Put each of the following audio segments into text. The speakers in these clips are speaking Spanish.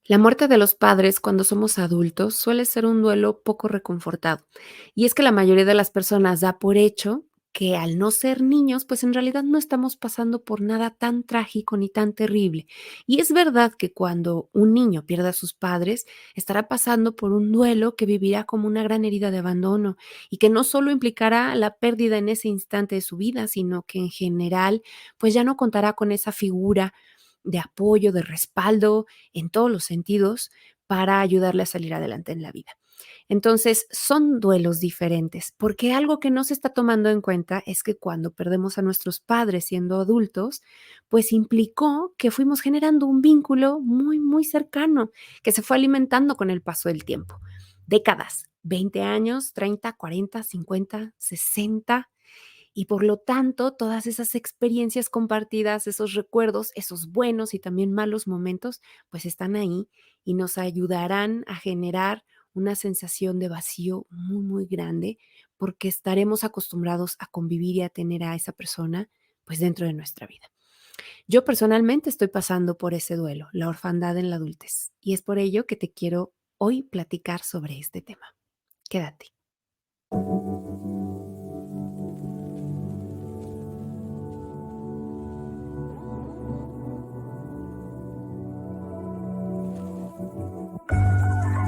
La muerte de los padres cuando somos adultos suele ser un duelo poco reconfortado. Y es que la mayoría de las personas da por hecho que al no ser niños, pues en realidad no estamos pasando por nada tan trágico ni tan terrible. Y es verdad que cuando un niño pierde a sus padres, estará pasando por un duelo que vivirá como una gran herida de abandono y que no solo implicará la pérdida en ese instante de su vida, sino que en general, pues ya no contará con esa figura de apoyo, de respaldo en todos los sentidos para ayudarle a salir adelante en la vida. Entonces, son duelos diferentes, porque algo que no se está tomando en cuenta es que cuando perdemos a nuestros padres siendo adultos, pues implicó que fuimos generando un vínculo muy, muy cercano, que se fue alimentando con el paso del tiempo. Décadas, 20 años, 30, 40, 50, 60, y por lo tanto, todas esas experiencias compartidas, esos recuerdos, esos buenos y también malos momentos, pues están ahí y nos ayudarán a generar una sensación de vacío muy, muy grande, porque estaremos acostumbrados a convivir y a tener a esa persona, pues dentro de nuestra vida. Yo personalmente estoy pasando por ese duelo, la orfandad en la adultez, y es por ello que te quiero hoy platicar sobre este tema. Quédate.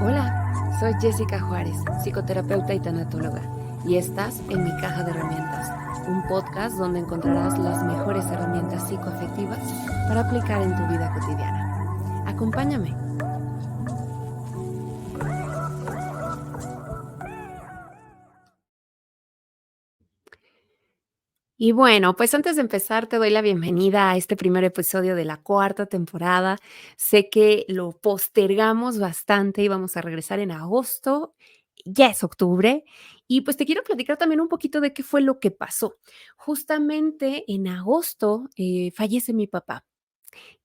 Hola, soy Jessica Juárez, psicoterapeuta y tanatóloga, y estás en Mi Caja de Herramientas, un podcast donde encontrarás las mejores herramientas psicoafectivas para aplicar en tu vida cotidiana. Acompáñame. Y bueno, pues antes de empezar, te doy la bienvenida a este primer episodio de la cuarta temporada. Sé que lo postergamos bastante y vamos a regresar en agosto. Ya es octubre y pues te quiero platicar también un poquito de qué fue lo que pasó. Justamente en agosto fallece mi papá.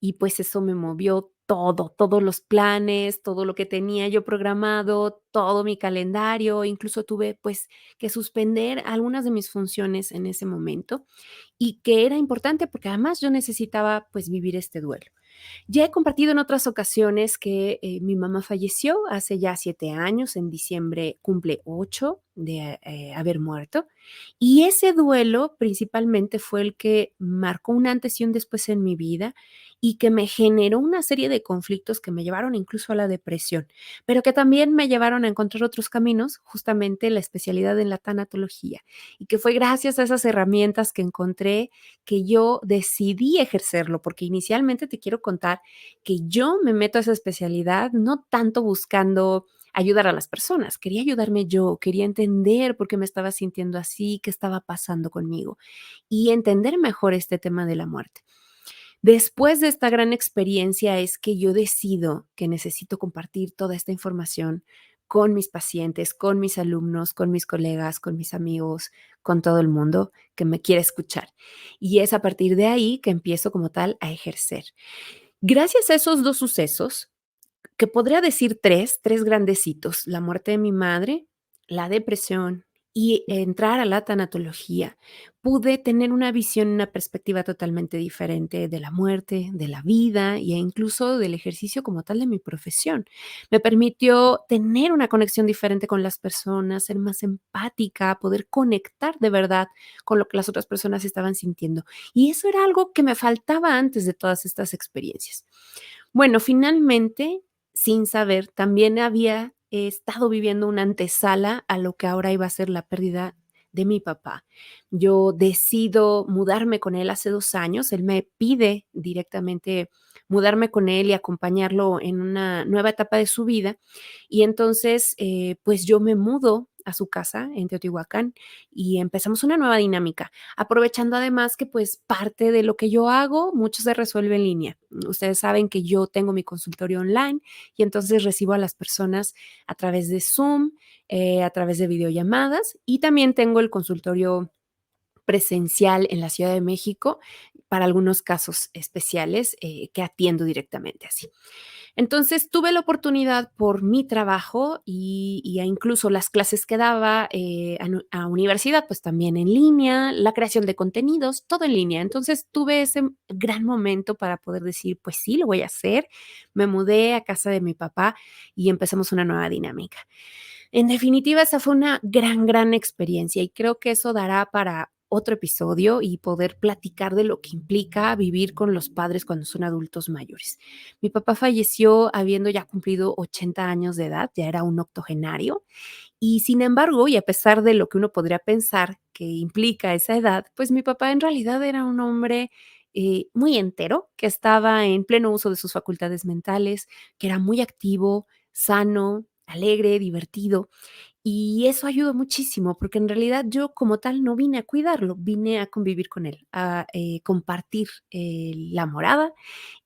Y pues eso me movió todo, todos los planes, todo lo que tenía yo programado, todo mi calendario, incluso tuve pues que suspender algunas de mis funciones en ese momento y que era importante porque además yo necesitaba pues vivir este duelo. Ya he compartido en otras ocasiones que mi mamá falleció hace ya 7 años, en diciembre cumple 8 de haber muerto, y ese duelo principalmente fue el que marcó un antes y un después en mi vida y que me generó una serie de conflictos que me llevaron incluso a la depresión, pero que también me llevaron a encontrar otros caminos, justamente la especialidad en la tanatología, y que fue gracias a esas herramientas que encontré que yo decidí ejercerlo, porque inicialmente te quiero contar que yo me meto a esa especialidad no tanto buscando ayudar a las personas, quería ayudarme yo, quería entender por qué me estaba sintiendo así, qué estaba pasando conmigo y entender mejor este tema de la muerte. Después de esta gran experiencia es que yo decido que necesito compartir toda esta información con mis pacientes, con mis alumnos, con mis colegas, con mis amigos, con todo el mundo que me quiere escuchar. Y es a partir de ahí que empiezo como tal a ejercer. Gracias a esos 2 sucesos, que podría decir tres grandecitos, la muerte de mi madre, la depresión y entrar a la tanatología, pude tener una visión, una perspectiva totalmente diferente de la muerte, de la vida e incluso del ejercicio como tal de mi profesión. Me permitió tener una conexión diferente con las personas, ser más empática, poder conectar de verdad con lo que las otras personas estaban sintiendo. Y eso era algo que me faltaba antes de todas estas experiencias. Bueno, finalmente, sin saber, también había estado viviendo una antesala a lo que ahora iba a ser la pérdida de mi papá. Yo decido mudarme con él hace 2 años. Él me pide directamente mudarme con él y acompañarlo en una nueva etapa de su vida. Y entonces, pues yo me mudo a su casa en Teotihuacán y empezamos una nueva dinámica, aprovechando además que pues parte de lo que yo hago, mucho se resuelve en línea. Ustedes saben que yo tengo mi consultorio online y entonces recibo a las personas a través de Zoom, a través de videollamadas y también tengo el consultorio presencial en la Ciudad de México para algunos casos especiales que atiendo directamente así. Entonces, tuve la oportunidad por mi trabajo y a incluso las clases que daba, a universidad, pues, también en línea, la creación de contenidos, todo en línea. Entonces, tuve ese gran momento para poder decir: "Pues sí, lo voy a hacer". Me mudé a casa de mi papá y empezamos una nueva dinámica. En definitiva, esa fue una gran, gran experiencia y creo que eso dará para otro episodio y poder platicar de lo que implica vivir con los padres cuando son adultos mayores. Mi papá falleció habiendo ya cumplido 80 años de edad, ya era un octogenario, y sin embargo, y a pesar de lo que uno podría pensar que implica esa edad, pues mi papá en realidad era un hombre muy entero, que estaba en pleno uso de sus facultades mentales, que era muy activo, sano, alegre, divertido. Y eso ayudó muchísimo, porque en realidad yo como tal no vine a cuidarlo, vine a convivir con él, a compartir la morada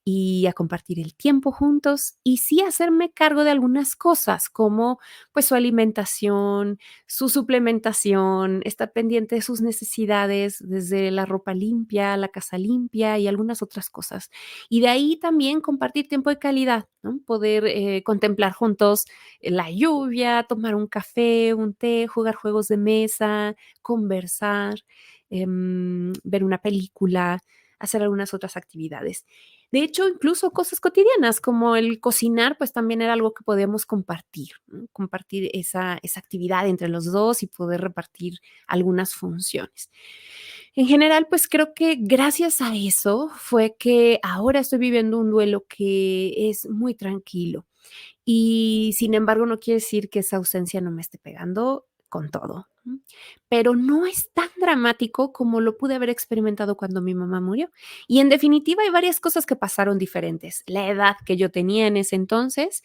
y a compartir el tiempo juntos y sí hacerme cargo de algunas cosas como pues su alimentación, su suplementación, estar pendiente de sus necesidades, desde la ropa limpia, la casa limpia y algunas otras cosas. Y de ahí también compartir tiempo de calidad, ¿no? Poder contemplar juntos la lluvia, tomar un café, un té, jugar juegos de mesa, conversar, ver una película, hacer algunas otras actividades. De hecho, incluso cosas cotidianas como el cocinar, pues también era algo que podíamos compartir, ¿no? Compartir esa actividad entre los 2 y poder repartir algunas funciones. En general, pues creo que gracias a eso fue que ahora estoy viviendo un duelo que es muy tranquilo. Y sin embargo, no quiere decir que esa ausencia no me esté pegando con todo, ¿no? Pero no es tan dramático como lo pude haber experimentado cuando mi mamá murió. Y en definitiva, hay varias cosas que pasaron diferentes. La edad que yo tenía en ese entonces,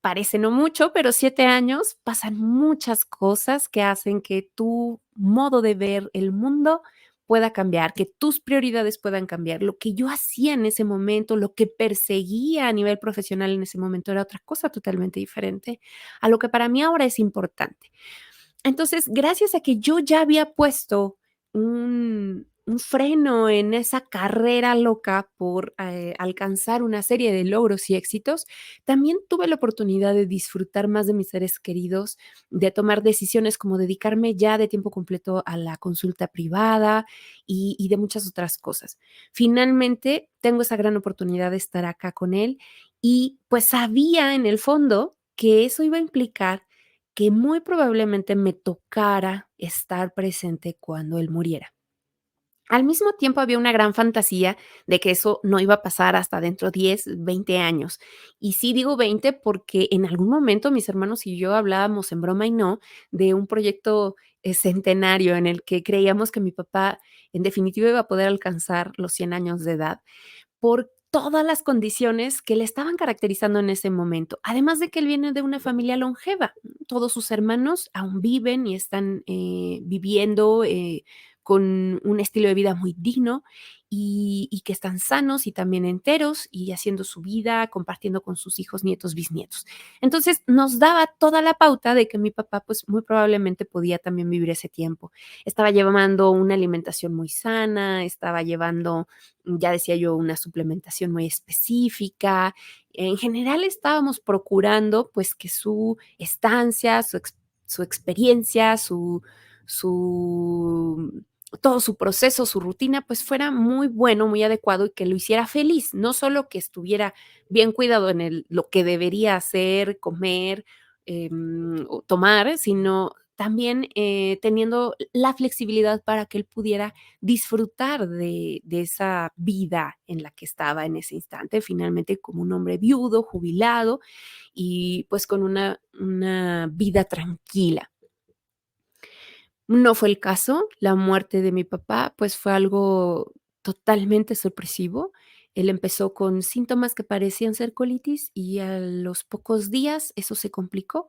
parece no mucho, pero 7 años, pasan muchas cosas que hacen que tu modo de ver el mundo pueda cambiar, que tus prioridades puedan cambiar. Lo que yo hacía en ese momento, lo que perseguía a nivel profesional en ese momento era otra cosa totalmente diferente a lo que para mí ahora es importante. Entonces, gracias a que yo ya había puesto un freno en esa carrera loca por, alcanzar una serie de logros y éxitos, también tuve la oportunidad de disfrutar más de mis seres queridos, de tomar decisiones como dedicarme ya de tiempo completo a la consulta privada y de muchas otras cosas. Finalmente, tengo esa gran oportunidad de estar acá con él y, pues, sabía en el fondo que eso iba a implicar que muy probablemente me tocara estar presente cuando él muriera. Al mismo tiempo, había una gran fantasía de que eso no iba a pasar hasta dentro 10, 20 años. Y sí digo 20 porque en algún momento mis hermanos y yo hablábamos en broma y no de un proyecto, centenario en el que creíamos que mi papá, en definitiva, iba a poder alcanzar los 100 años de edad por todas las condiciones que le estaban caracterizando en ese momento. Además de que él viene de una familia longeva. Todos sus hermanos aún viven y están, viviendo, con un estilo de vida muy digno y que están sanos y también enteros y haciendo su vida, compartiendo con sus hijos, nietos, bisnietos. Entonces, nos daba toda la pauta de que mi papá, pues, muy probablemente podía también vivir ese tiempo. Estaba llevando una alimentación muy sana, estaba llevando, ya decía yo, una suplementación muy específica. En general, estábamos procurando, pues, que su estancia, su experiencia, su todo su proceso, su rutina, pues fuera muy bueno, muy adecuado y que lo hiciera feliz. No solo que estuviera bien cuidado en lo que debería hacer, comer, o tomar, sino también, teniendo la flexibilidad para que él pudiera disfrutar de esa vida en la que estaba en ese instante, finalmente como un hombre viudo, jubilado y, pues, con una vida tranquila. No fue el caso. La muerte de mi papá, pues, fue algo totalmente sorpresivo. Él empezó con síntomas que parecían ser colitis y a los pocos días eso se complicó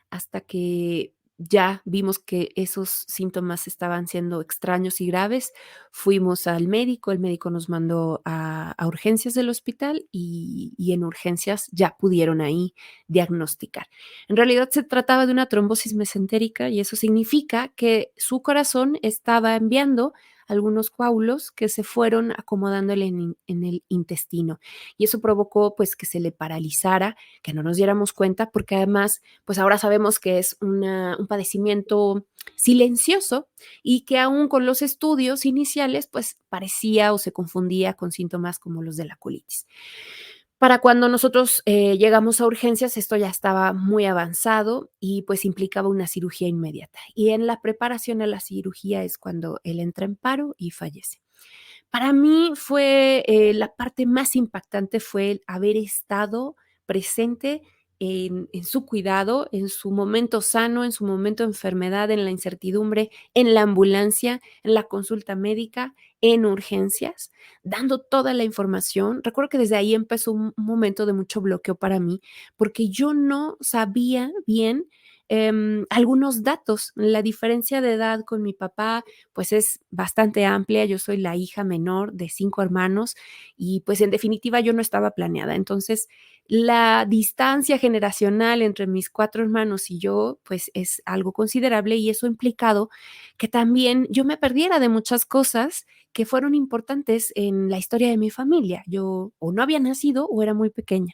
hasta que ya vimos que esos síntomas estaban siendo extraños y graves. Fuimos al médico, el médico nos mandó a urgencias del hospital y en urgencias ya pudieron ahí diagnosticar. En realidad se trataba de una trombosis mesentérica y eso significa que su corazón estaba enviando algunos coágulos que se fueron acomodando en el intestino. Y eso provocó, pues, que se le paralizara, que no nos diéramos cuenta, porque además, pues, ahora sabemos que es un padecimiento silencioso y que aún con los estudios iniciales, pues, parecía o se confundía con síntomas como los de la colitis. Para cuando nosotros, llegamos a urgencias, esto ya estaba muy avanzado y, pues, implicaba una cirugía inmediata. Y en la preparación a la cirugía es cuando él entra en paro y fallece. Para mí fue, la parte más impactante fue el haber estado presente en su cuidado, en su momento sano, en su momento de enfermedad, en la incertidumbre, en la ambulancia, en la consulta médica, en urgencias, dando toda la información. Recuerdo que desde ahí empezó un momento de mucho bloqueo para mí, porque yo no sabía bien, algunos datos. La diferencia de edad con mi papá pues es bastante amplia. Yo soy la hija menor de 5 hermanos y, pues, en definitiva, yo no estaba planeada. Entonces, la distancia generacional entre mis 4 hermanos y yo, pues, es algo considerable y eso ha implicado que también yo me perdiera de muchas cosas que fueron importantes en la historia de mi familia. Yo o no había nacido o era muy pequeña.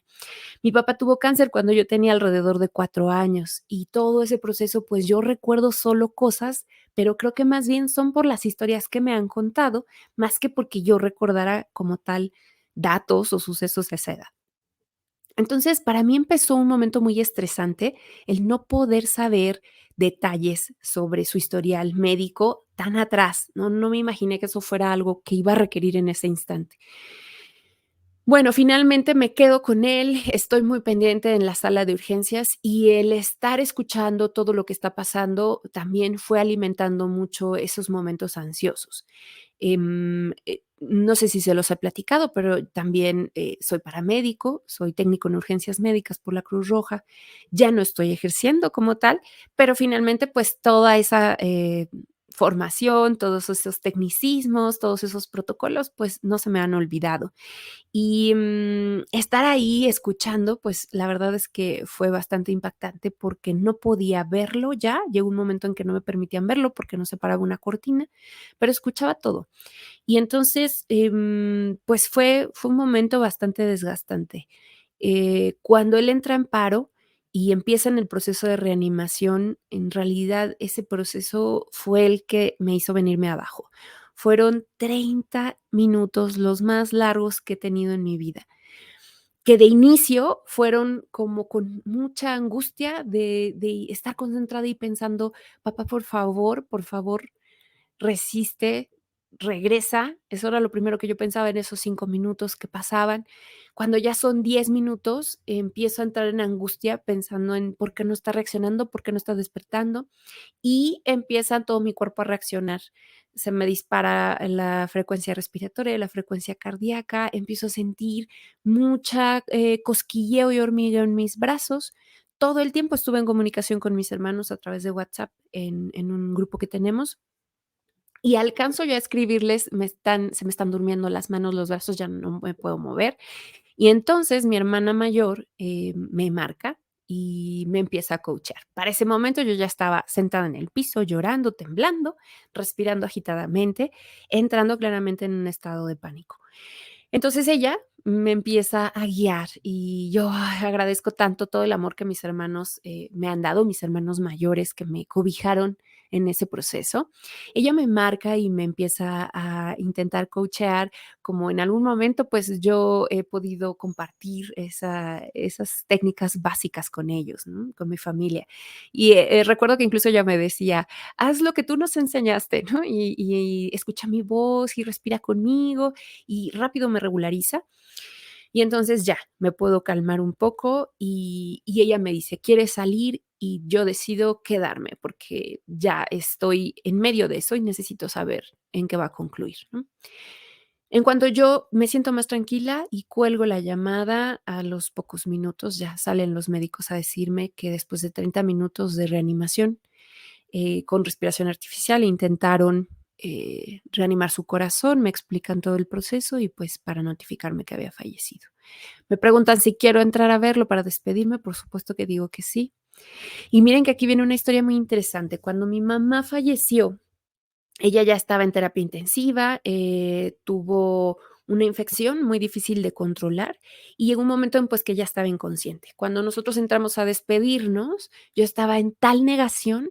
Mi papá tuvo cáncer cuando yo tenía alrededor de 4 años y todo ese proceso, pues, yo recuerdo solo cosas, pero creo que más bien son por las historias que me han contado, más que porque yo recordara como tal datos o sucesos de esa edad. Entonces, para mí empezó un momento muy estresante el no poder saber detalles sobre su historial médico tan atrás, no me imaginé que eso fuera algo que iba a requerir en ese instante. Bueno, finalmente me quedo con él, estoy muy pendiente en la sala de urgencias y el estar escuchando todo lo que está pasando también fue alimentando mucho esos momentos ansiosos. No sé si se los he platicado, pero también, soy paramédico, soy técnico en urgencias médicas por la Cruz Roja. Ya no estoy ejerciendo como tal, pero finalmente, pues, toda esa, formación, todos esos tecnicismos, todos esos protocolos, pues, no se me han olvidado. Y, estar ahí escuchando, pues, la verdad es que fue bastante impactante porque no podía verlo ya, llegó un momento en que no me permitían verlo porque nos separaba una cortina, pero escuchaba todo. Y entonces, pues, fue un momento bastante desgastante. Cuando él entra en paro y empieza en el proceso de reanimación, en realidad ese proceso fue el que me hizo venirme abajo. Fueron 30 minutos, los más largos que he tenido en mi vida, que de inicio fueron como con mucha angustia de estar concentrada y pensando: "Papá, por favor, resiste, regresa". Eso era lo primero que yo pensaba en esos 5 minutos que pasaban. Cuando ya son 10 minutos, empiezo a entrar en angustia pensando en por qué no está reaccionando, por qué no está despertando, y empieza todo mi cuerpo a reaccionar. Se me dispara la frecuencia respiratoria, la frecuencia cardíaca, empiezo a sentir mucha, cosquilleo y hormigueo en mis brazos. Todo el tiempo estuve en comunicación con mis hermanos a través de WhatsApp en un grupo que tenemos. Y alcanzo yo a escribirles, se me están durmiendo las manos, los brazos, ya no me puedo mover. Y entonces mi hermana mayor, me marca y me empieza a coachear. Para ese momento yo ya estaba sentada en el piso, llorando, temblando, respirando agitadamente, entrando claramente en un estado de pánico. Entonces ella me empieza a guiar y yo, agradezco tanto todo el amor que mis hermanos, me han dado, mis hermanos mayores que me cobijaron en ese proceso. Ella me marca y me empieza a intentar coachear, como en algún momento, pues, yo he podido compartir esas técnicas básicas con ellos, ¿no? Con mi familia. Y, recuerdo que incluso ella me decía: "Haz lo que tú nos enseñaste", ¿no? Y escucha mi voz y respira conmigo y rápido me regulariza. Y entonces ya, me puedo calmar un poco y ella me dice: "¿Quieres salir?". Y yo decido quedarme, porque ya estoy en medio de eso y necesito saber en qué va a concluir, ¿no? En cuanto yo me siento más tranquila y cuelgo la llamada, a los pocos minutos ya salen los médicos a decirme que después de 30 minutos de reanimación, con respiración artificial, intentaron, reanimar su corazón, me explican todo el proceso y, pues, para notificarme que había fallecido. Me preguntan si quiero entrar a verlo para despedirme, por supuesto que digo que sí. Y miren que aquí viene una historia muy interesante. Cuando mi mamá falleció, Ella ya estaba en terapia intensiva, tuvo una infección muy difícil de controlar y llegó un momento en, pues, que ella estaba inconsciente. Cuando nosotros entramos a despedirnos, yo estaba en tal negación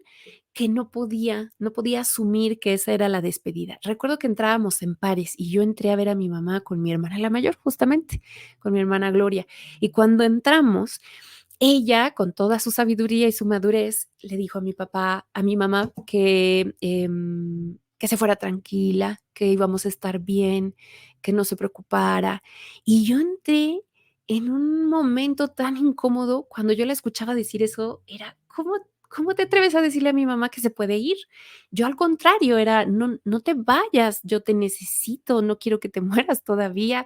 que no podía asumir que esa era la despedida. Recuerdo que entrábamos en pares y yo entré a ver a mi mamá con mi hermana la mayor, justamente, con mi hermana Gloria. Y cuando entramos, ella, con toda su sabiduría y su madurez, le dijo a mi mamá que se fuera tranquila, que íbamos a estar bien, que no se preocupara. Y yo entré en un momento tan incómodo cuando yo la escuchaba decir eso, era, ¿cómo te atreves a decirle a mi mamá que se puede ir? Yo al contrario, era, no te vayas, yo te necesito, no quiero que te mueras todavía.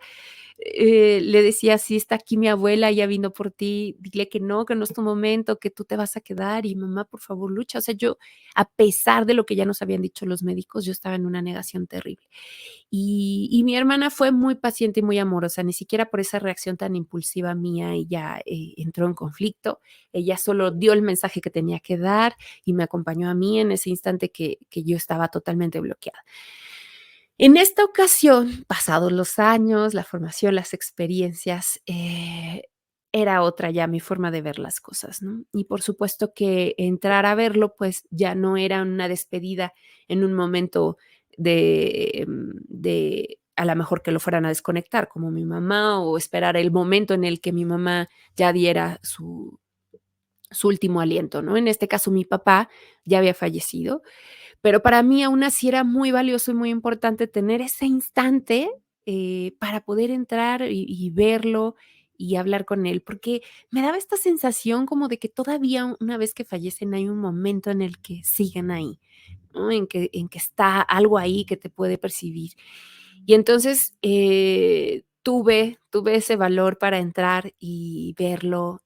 Le decía: "Sí, está aquí mi abuela, ya vino por ti, dile que no es tu momento, que tú te vas a quedar y mamá, por favor, lucha". O sea, yo, a pesar de lo que ya nos habían dicho los médicos, yo estaba en una negación terrible. Y mi hermana fue muy paciente y muy amorosa, ni siquiera por esa reacción tan impulsiva mía ella, entró en conflicto. Ella solo dio el mensaje que tenía que dar y me acompañó a mí en ese instante que yo estaba totalmente bloqueada. En esta ocasión, pasados los años, la formación, las experiencias, era otra ya mi forma de ver las cosas, ¿no? Y por supuesto que entrar a verlo, pues, ya no era una despedida en un momento de a la mejor que lo fueran a desconectar, como mi mamá, o esperar el momento en el que mi mamá ya diera su último aliento, ¿no? En este caso, mi papá ya había fallecido, pero para mí aún así era muy valioso y muy importante tener ese instante, para poder entrar y verlo y hablar con él, porque me daba esta sensación como de que todavía una vez que fallecen hay un momento en el que siguen ahí, ¿no? En que está algo ahí que te puede percibir. Y entonces, tuve ese valor para entrar y verlo.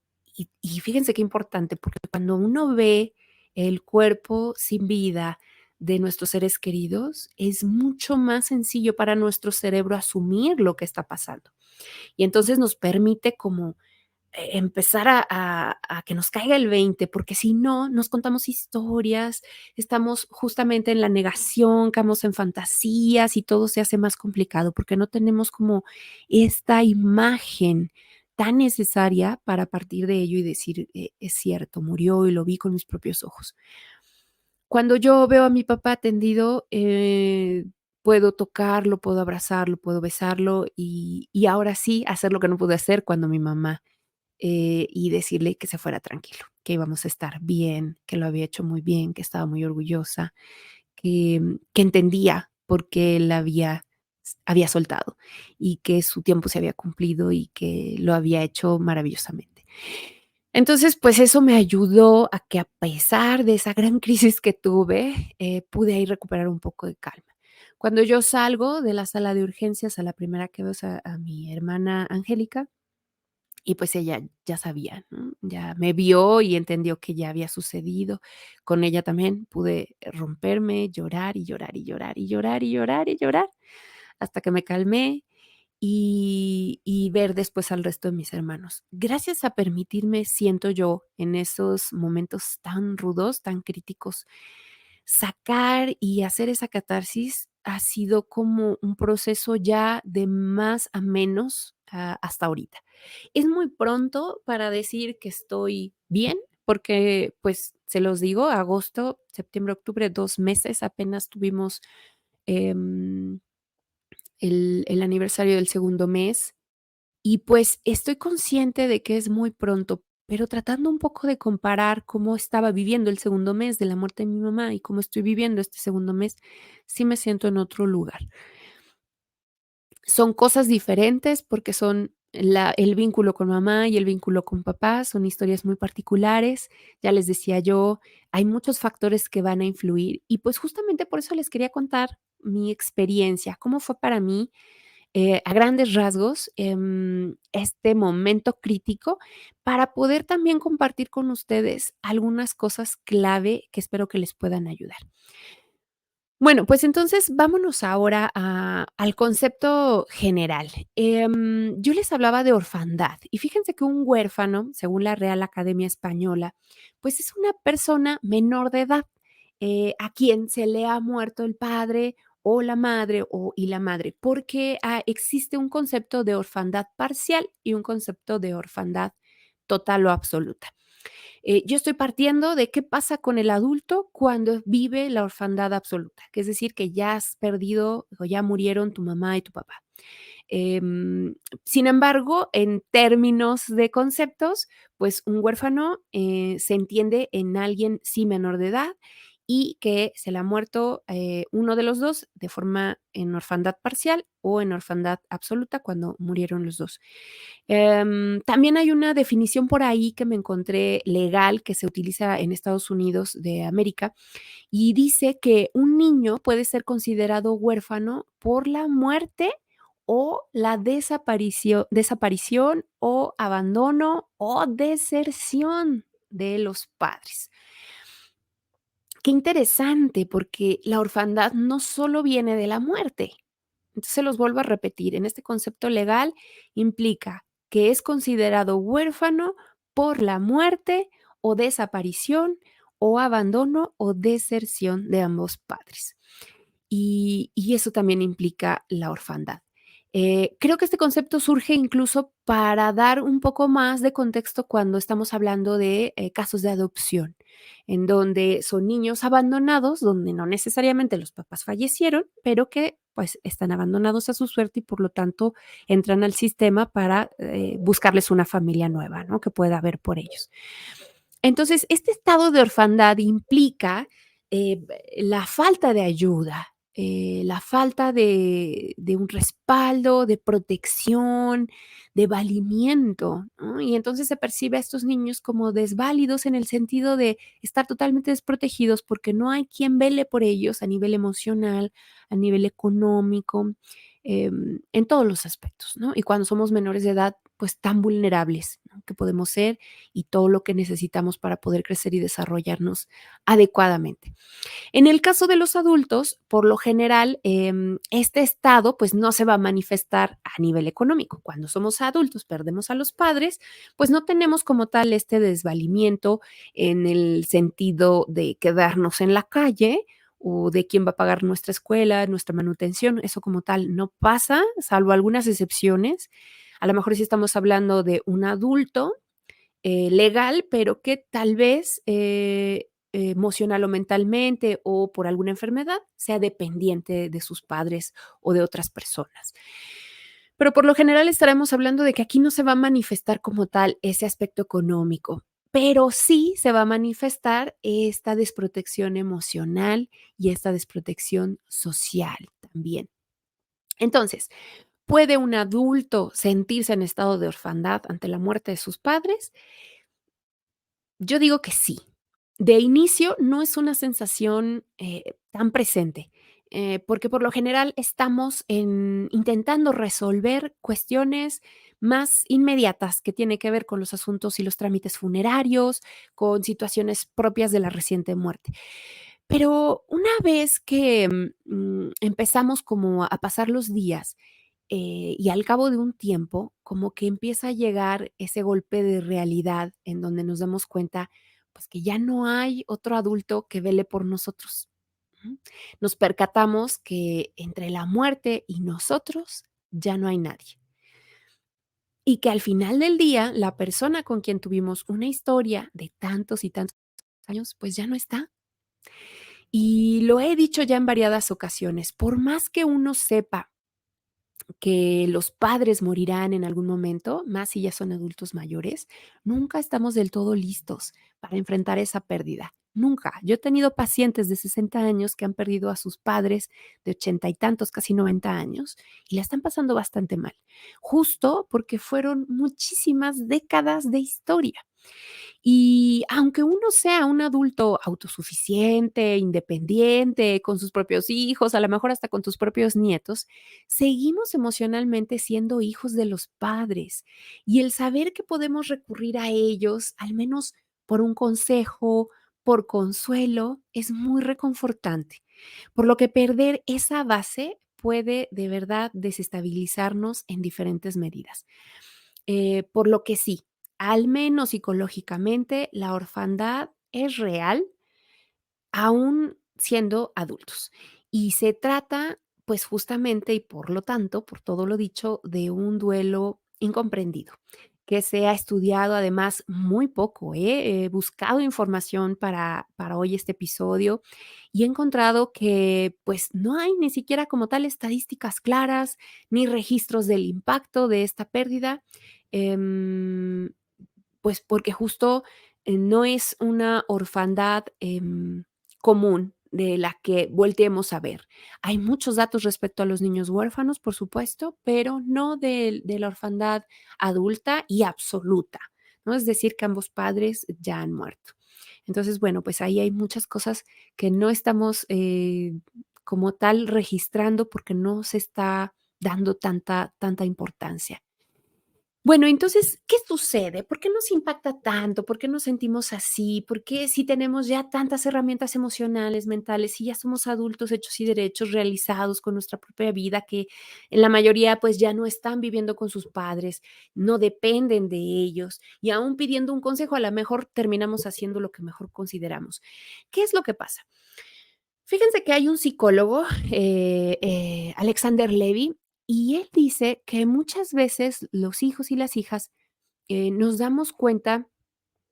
Y fíjense qué importante, porque cuando uno ve el cuerpo sin vida de nuestros seres queridos, es mucho más sencillo para nuestro cerebro asumir lo que está pasando. Y entonces nos permite como empezar a que nos caiga el 20, porque si no, nos contamos historias, estamos justamente en la negación, caemos en fantasías y todo se hace más complicado, porque no tenemos como esta imagen tan necesaria para partir de ello y decir: es cierto, murió y lo vi con mis propios ojos". Cuando yo veo a mi papá tendido, puedo tocarlo, puedo abrazarlo, puedo besarlo y ahora sí hacer lo que no pude hacer cuando mi mamá, y decirle que se fuera tranquilo, que íbamos a estar bien, que lo había hecho muy bien, que estaba muy orgullosa, que entendía por qué él había soltado y que su tiempo se había cumplido y que lo había hecho maravillosamente. Entonces, pues eso me ayudó a que a pesar de esa gran crisis que tuve, pude ahí recuperar un poco de calma. Cuando yo salgo de la sala de urgencias, a la primera que veo es a mi hermana Angélica, y pues ella ya sabía, ¿no? Ya me vio y entendió que ya había sucedido. Con ella también pude romperme, llorar y llorar y llorar y llorar y llorar y llorar hasta que me calmé y ver después al resto de mis hermanos. Gracias a permitirme, siento yo, en esos momentos tan rudos, tan críticos, sacar y hacer esa catarsis ha sido como un proceso ya de más a menos, hasta ahorita. Es muy pronto para decir que estoy bien, porque, pues, se los digo, agosto, septiembre, octubre, 2 meses, apenas tuvimos, em, el aniversario del segundo mes. Y, pues, estoy consciente de que es muy pronto, pero tratando un poco de comparar cómo estaba viviendo el segundo mes de la muerte de mi mamá y cómo estoy viviendo este segundo mes, sí me siento en otro lugar. Son cosas diferentes porque son el vínculo con mamá y el vínculo con papá, son historias muy particulares. Ya les decía yo, hay muchos factores que van a influir y, pues, justamente por eso les quería contar mi experiencia, cómo fue para mí, a grandes rasgos, este momento crítico, para poder también compartir con ustedes algunas cosas clave que espero que les puedan ayudar. Bueno, pues entonces vámonos ahora al concepto general. Yo les hablaba de orfandad y fíjense que un huérfano, según la Real Academia Española, pues es una persona menor de edad. a quien se le ha muerto el padre o la madre y la madre, porque existe un concepto de orfandad parcial y un concepto de orfandad total o absoluta. Yo estoy partiendo de qué pasa con el adulto cuando vive la orfandad absoluta, que es decir, que ya has perdido o ya murieron tu mamá y tu papá. Em, Sin embargo, en términos de conceptos, pues un huérfano se entiende en alguien sí menor de edad y que se le ha muerto uno de los dos de forma en orfandad parcial o en orfandad absoluta cuando murieron los dos. También hay una definición por ahí que me encontré legal que se utiliza en Estados Unidos de América y dice que un niño puede ser considerado huérfano por la muerte o la desaparición o abandono o deserción de los padres. Qué interesante, porque la orfandad no solo viene de la muerte. Entonces, se los vuelvo a repetir, en este concepto legal implica que es considerado huérfano por la muerte o desaparición o abandono o deserción de ambos padres. Y eso también implica la orfandad. Creo que este concepto surge incluso para dar un poco más de contexto cuando estamos hablando de casos de adopción, en donde son niños abandonados, donde no necesariamente los papás fallecieron, pero que pues están abandonados a su suerte y por lo tanto entran al sistema para buscarles una familia nueva, ¿no? Que pueda haber por ellos. Entonces, este estado de orfandad implica eh, la falta de ayuda, la falta de un respaldo, de protección, de valimiento, ¿no? Y entonces se percibe a estos niños como desválidos en el sentido de estar totalmente desprotegidos porque no hay quien vele por ellos a nivel emocional, a nivel económico, en todos los aspectos, ¿no? Y cuando somos menores de edad, pues tan vulnerables, ¿no? Que podemos ser y todo lo que necesitamos para poder crecer y desarrollarnos adecuadamente. En el caso de los adultos, por lo general, este estado pues no se va a manifestar a nivel económico. Cuando somos adultos, perdemos a los padres, pues no tenemos como tal este desvalimiento en el sentido de quedarnos en la calle o de quién va a pagar nuestra escuela, nuestra manutención. Eso como tal no pasa, salvo algunas excepciones. A lo mejor si estamos hablando de un adulto legal, pero que tal vez, emocional o mentalmente, o por alguna enfermedad, sea dependiente de sus padres o de otras personas. Pero por lo general estaremos hablando de que aquí no se va a manifestar como tal ese aspecto económico, pero sí se va a manifestar esta desprotección emocional y esta desprotección social también. Entonces, ¿puede un adulto sentirse en estado de orfandad ante la muerte de sus padres? Yo digo que sí. De inicio no es una sensación, tan presente, porque por lo general estamos intentando resolver cuestiones más inmediatas que tiene que ver con los asuntos y los trámites funerarios, con situaciones propias de la reciente muerte. Pero una vez que, empezamos como a pasar los días, y al cabo de un tiempo, como que empieza a llegar ese golpe de realidad en donde nos damos cuenta, pues, que ya no hay otro adulto que vele por nosotros. Ujú. Nos percatamos que entre la muerte y nosotros ya no hay nadie. Y que al final del día, la persona con quien tuvimos una historia de tantos y tantos años, pues ya no está. Y lo he dicho ya en variadas ocasiones, por más que uno sepa que los padres morirán en algún momento, más si ya son adultos mayores, nunca estamos del todo listos para enfrentar esa pérdida. Nunca. Yo he tenido pacientes de 60 años que han perdido a sus padres de 80 y tantos, casi 90 años, y la están pasando bastante mal, justo porque fueron muchísimas décadas de historia. Y aunque uno sea un adulto autosuficiente, independiente, con sus propios hijos, a lo mejor hasta con tus propios nietos, seguimos emocionalmente siendo hijos de los padres. Y el saber que podemos recurrir a ellos, al menos por un consejo, por consuelo, es muy reconfortante. Por lo que perder esa base puede de verdad desestabilizarnos en diferentes medidas. Por lo que sí, al menos psicológicamente, la orfandad es real, aún siendo adultos. Y se trata, pues justamente y por lo tanto, por todo lo dicho, de un duelo incomprendido, que se ha estudiado además muy poco, ¿eh? He buscado información para hoy este episodio y he encontrado que pues no hay ni siquiera como tal estadísticas claras ni registros del impacto de esta pérdida. em, pues porque justo no es una orfandad común de la que volteemos a ver. Hay muchos datos respecto a los niños huérfanos, por supuesto, pero no de la orfandad adulta y absoluta, ¿no? Es decir, que ambos padres ya han muerto. Entonces, bueno, pues ahí hay muchas cosas que no estamos como tal registrando porque no se está dando tanta importancia. Bueno, entonces, ¿qué sucede? ¿Por qué nos impacta tanto? ¿Por qué nos sentimos así? ¿Por qué si tenemos ya tantas herramientas emocionales, mentales, si ya somos adultos hechos y derechos, realizados con nuestra propia vida, que en la mayoría pues ya no están viviendo con sus padres, no dependen de ellos y aún pidiendo un consejo, a lo mejor terminamos haciendo lo que mejor consideramos? ¿Qué es lo que pasa? Fíjense que hay un psicólogo, Alexander Levy, y él dice que muchas veces los hijos y las hijas nos damos cuenta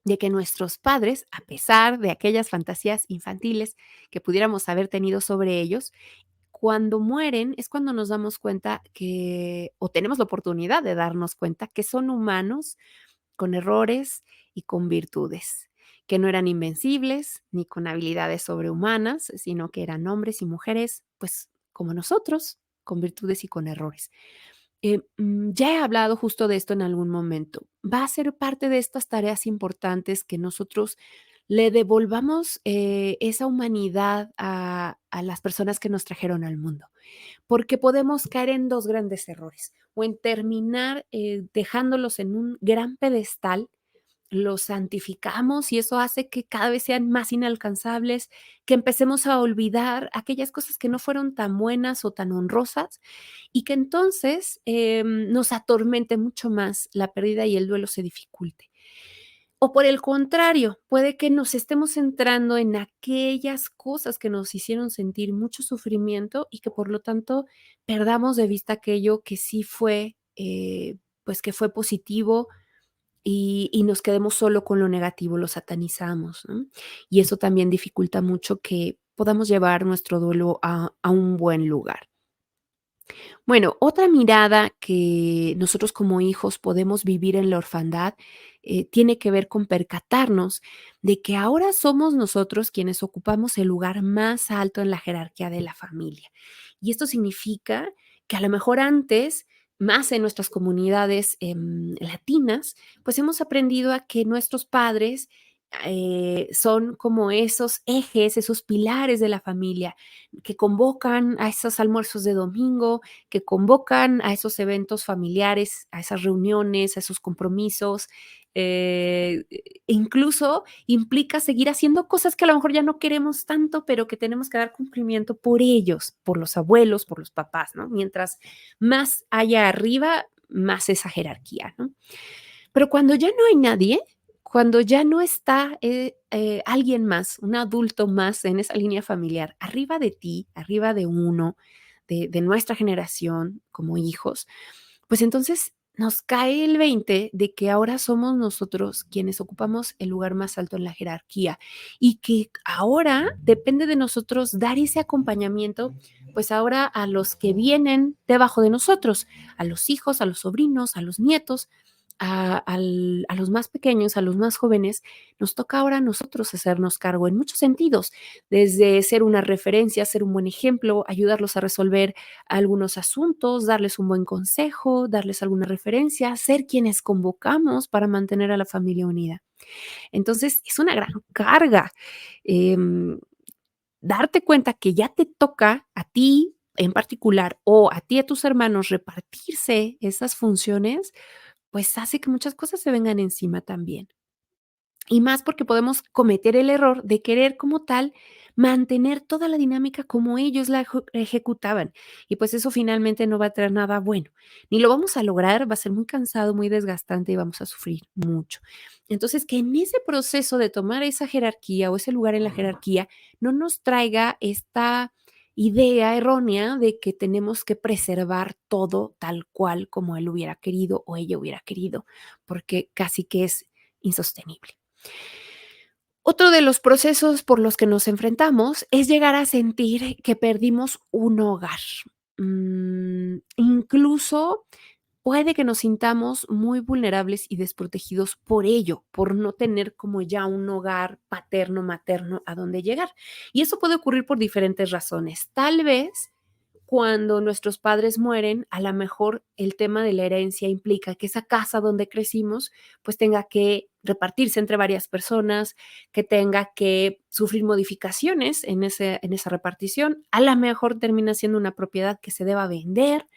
de que nuestros padres, a pesar de aquellas fantasías infantiles que pudiéramos haber tenido sobre ellos, cuando mueren es cuando nos damos cuenta que, o tenemos la oportunidad de darnos cuenta que son humanos con errores y con virtudes, que no eran invencibles ni con habilidades sobrehumanas, sino que eran hombres y mujeres, pues como nosotros, con virtudes y con errores. Ya he hablado justo de esto en algún momento. Va a ser parte de estas tareas importantes que nosotros le devolvamos esa humanidad a las personas que nos trajeron al mundo, porque podemos caer en dos grandes errores, o en terminar dejándolos en un gran pedestal, los santificamos y eso hace que cada vez sean más inalcanzables, que empecemos a olvidar aquellas cosas que no fueron tan buenas o tan honrosas y que entonces nos atormente mucho más la pérdida y el duelo se dificulte. O por el contrario, puede que nos estemos centrando en aquellas cosas que nos hicieron sentir mucho sufrimiento y que por lo tanto perdamos de vista aquello que sí fue, pues que fue positivo y nos quedemos solo con lo negativo, lo satanizamos, ¿no? Y eso también dificulta mucho que podamos llevar nuestro duelo a un buen lugar. Bueno, otra mirada que nosotros como hijos podemos vivir en la orfandad tiene que ver con percatarnos de que ahora somos nosotros quienes ocupamos el lugar más alto en la jerarquía de la familia. Y esto significa que a lo mejor antes, más en nuestras comunidades latinas, pues hemos aprendido a que nuestros padres son como esos ejes, esos pilares de la familia que convocan a esos almuerzos de domingo, que convocan a esos eventos familiares, a esas reuniones, a esos compromisos. Incluso implica seguir haciendo cosas que a lo mejor ya no queremos tanto, pero que tenemos que dar cumplimiento por ellos, por los abuelos, por los papás, ¿no? Mientras más haya arriba, más esa jerarquía, ¿no? Pero cuando ya no hay nadie, cuando ya no está, alguien más, un adulto más en esa línea familiar, arriba de ti, arriba de uno, de nuestra generación como hijos, pues entonces nos cae el 20 de que ahora somos nosotros quienes ocupamos el lugar más alto en la jerarquía y que ahora depende de nosotros dar ese acompañamiento, pues ahora a los que vienen debajo de nosotros, a los hijos, a los sobrinos, a los nietos, a los más pequeños, a los más jóvenes, nos toca ahora a nosotros hacernos cargo en muchos sentidos, desde ser una referencia, ser un buen ejemplo, ayudarlos a resolver algunos asuntos, darles un buen consejo, darles alguna referencia, ser quienes convocamos para mantener a la familia unida. Entonces, es una gran carga. em, Darte cuenta que ya te toca a ti en particular o a ti y a tus hermanos repartirse esas funciones, pues hace que muchas cosas se vengan encima también. Y más porque podemos cometer el error de querer como tal mantener toda la dinámica como ellos la ejecutaban. Y pues eso finalmente no va a traer nada bueno. Ni lo vamos a lograr, va a ser muy cansado, muy desgastante y vamos a sufrir mucho. Entonces, que en ese proceso de tomar esa jerarquía o ese lugar en la jerarquía no nos traiga esta idea errónea de que tenemos que preservar todo tal cual como él hubiera querido o ella hubiera querido, porque casi que es insostenible. Otro de los procesos por los que nos enfrentamos es llegar a sentir que perdimos un hogar. Incluso puede que nos sintamos muy vulnerables y desprotegidos por ello, por no tener como ya un hogar paterno, materno a donde llegar. Y eso puede ocurrir por diferentes razones. Tal vez cuando nuestros padres mueren, a lo mejor el tema de la herencia implica que esa casa donde crecimos, pues tenga que repartirse entre varias personas, que tenga que sufrir modificaciones en esa repartición. A lo mejor termina siendo una propiedad que se deba vender,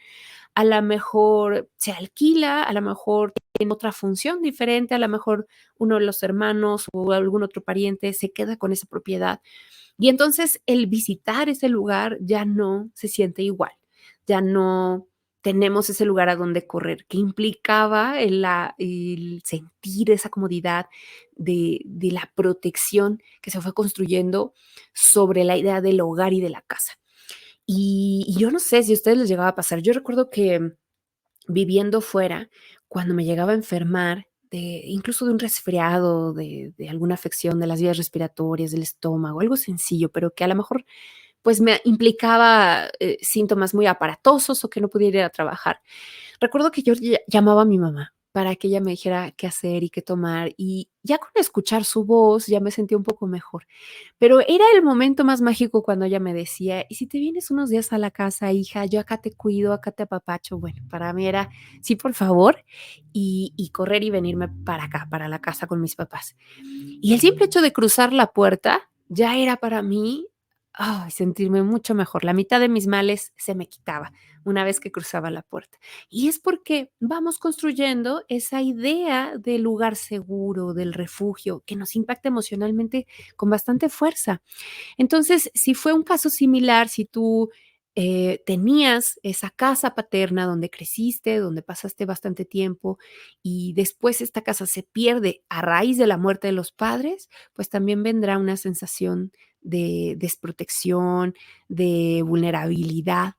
a lo mejor se alquila, a lo mejor tiene otra función diferente, a lo mejor uno de los hermanos o algún otro pariente se queda con esa propiedad. Y entonces el visitar ese lugar ya no se siente igual, ya no tenemos ese lugar a donde correr, que implicaba el sentir esa comodidad de la protección que se fue construyendo sobre la idea del hogar y de la casa. Y yo no sé si a ustedes les llegaba a pasar. Yo recuerdo que viviendo fuera, cuando me llegaba a enfermar de incluso de un resfriado, de alguna afección de las vías respiratorias, del estómago, algo sencillo, pero que a lo mejor, pues, me implicaba, síntomas muy aparatosos o que no pudiera ir a trabajar. Recuerdo que yo llamaba a mi mamá para que ella me dijera qué hacer y qué tomar, y ya con escuchar su voz ya me sentía un poco mejor. Pero era el momento más mágico cuando ella me decía: "¿Y si te vienes unos días a la casa, hija? Yo acá te cuido, acá te apapacho". Bueno, para mí era: "Sí, por favor", y correr y venirme para acá, para la casa con mis papás. Y el simple hecho de cruzar la puerta ya era para mí, ay, sentirme mucho mejor. La mitad de mis males se me quitaba una vez que cruzaba la puerta. Y es porque vamos construyendo esa idea del lugar seguro, del refugio, que nos impacta emocionalmente con bastante fuerza. Entonces, si fue un caso similar, si tú tenías esa casa paterna donde creciste, donde pasaste bastante tiempo y después esta casa se pierde a raíz de la muerte de los padres, pues también vendrá una sensación de desprotección, de vulnerabilidad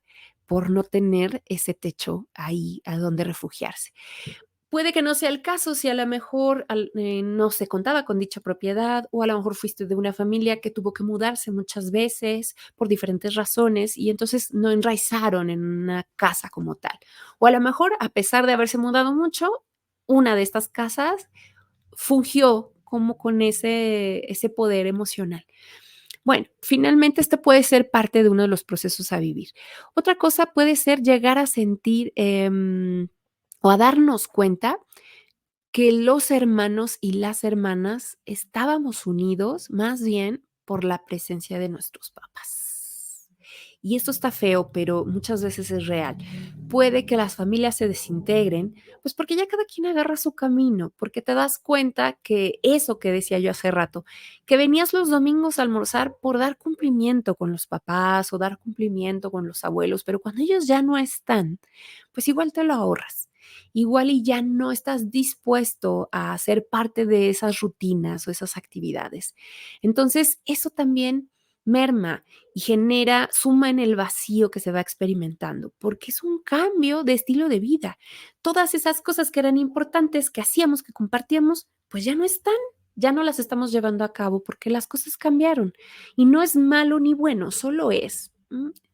por no tener ese techo ahí a donde refugiarse. Puede que no sea el caso, si a lo mejor no se contaba con dicha propiedad, o a lo mejor fuiste de una familia que tuvo que mudarse muchas veces por diferentes razones y entonces no enraizaron en una casa como tal. O a lo mejor, a pesar de haberse mudado mucho, una de estas casas fungió como con ese poder emocional. Bueno, finalmente este puede ser parte de uno de los procesos a vivir. Otra cosa puede ser llegar a sentir, o a darnos cuenta que los hermanos y las hermanas estábamos unidos más bien por la presencia de nuestros papás. Y esto está feo, pero muchas veces es real. Puede que las familias se desintegren, pues porque ya cada quien agarra su camino, porque te das cuenta que eso que decía yo hace rato, que venías los domingos a almorzar por dar cumplimiento con los papás o dar cumplimiento con los abuelos, pero cuando ellos ya no están, pues igual te lo ahorras. Igual y ya no estás dispuesto a ser parte de esas rutinas o esas actividades. Entonces, eso también merma y genera, suma en el vacío que se va experimentando, porque es un cambio de estilo de vida. Todas esas cosas que eran importantes, que hacíamos, que compartíamos, pues ya no están, ya no las estamos llevando a cabo porque las cosas cambiaron. Y no es malo ni bueno, solo es.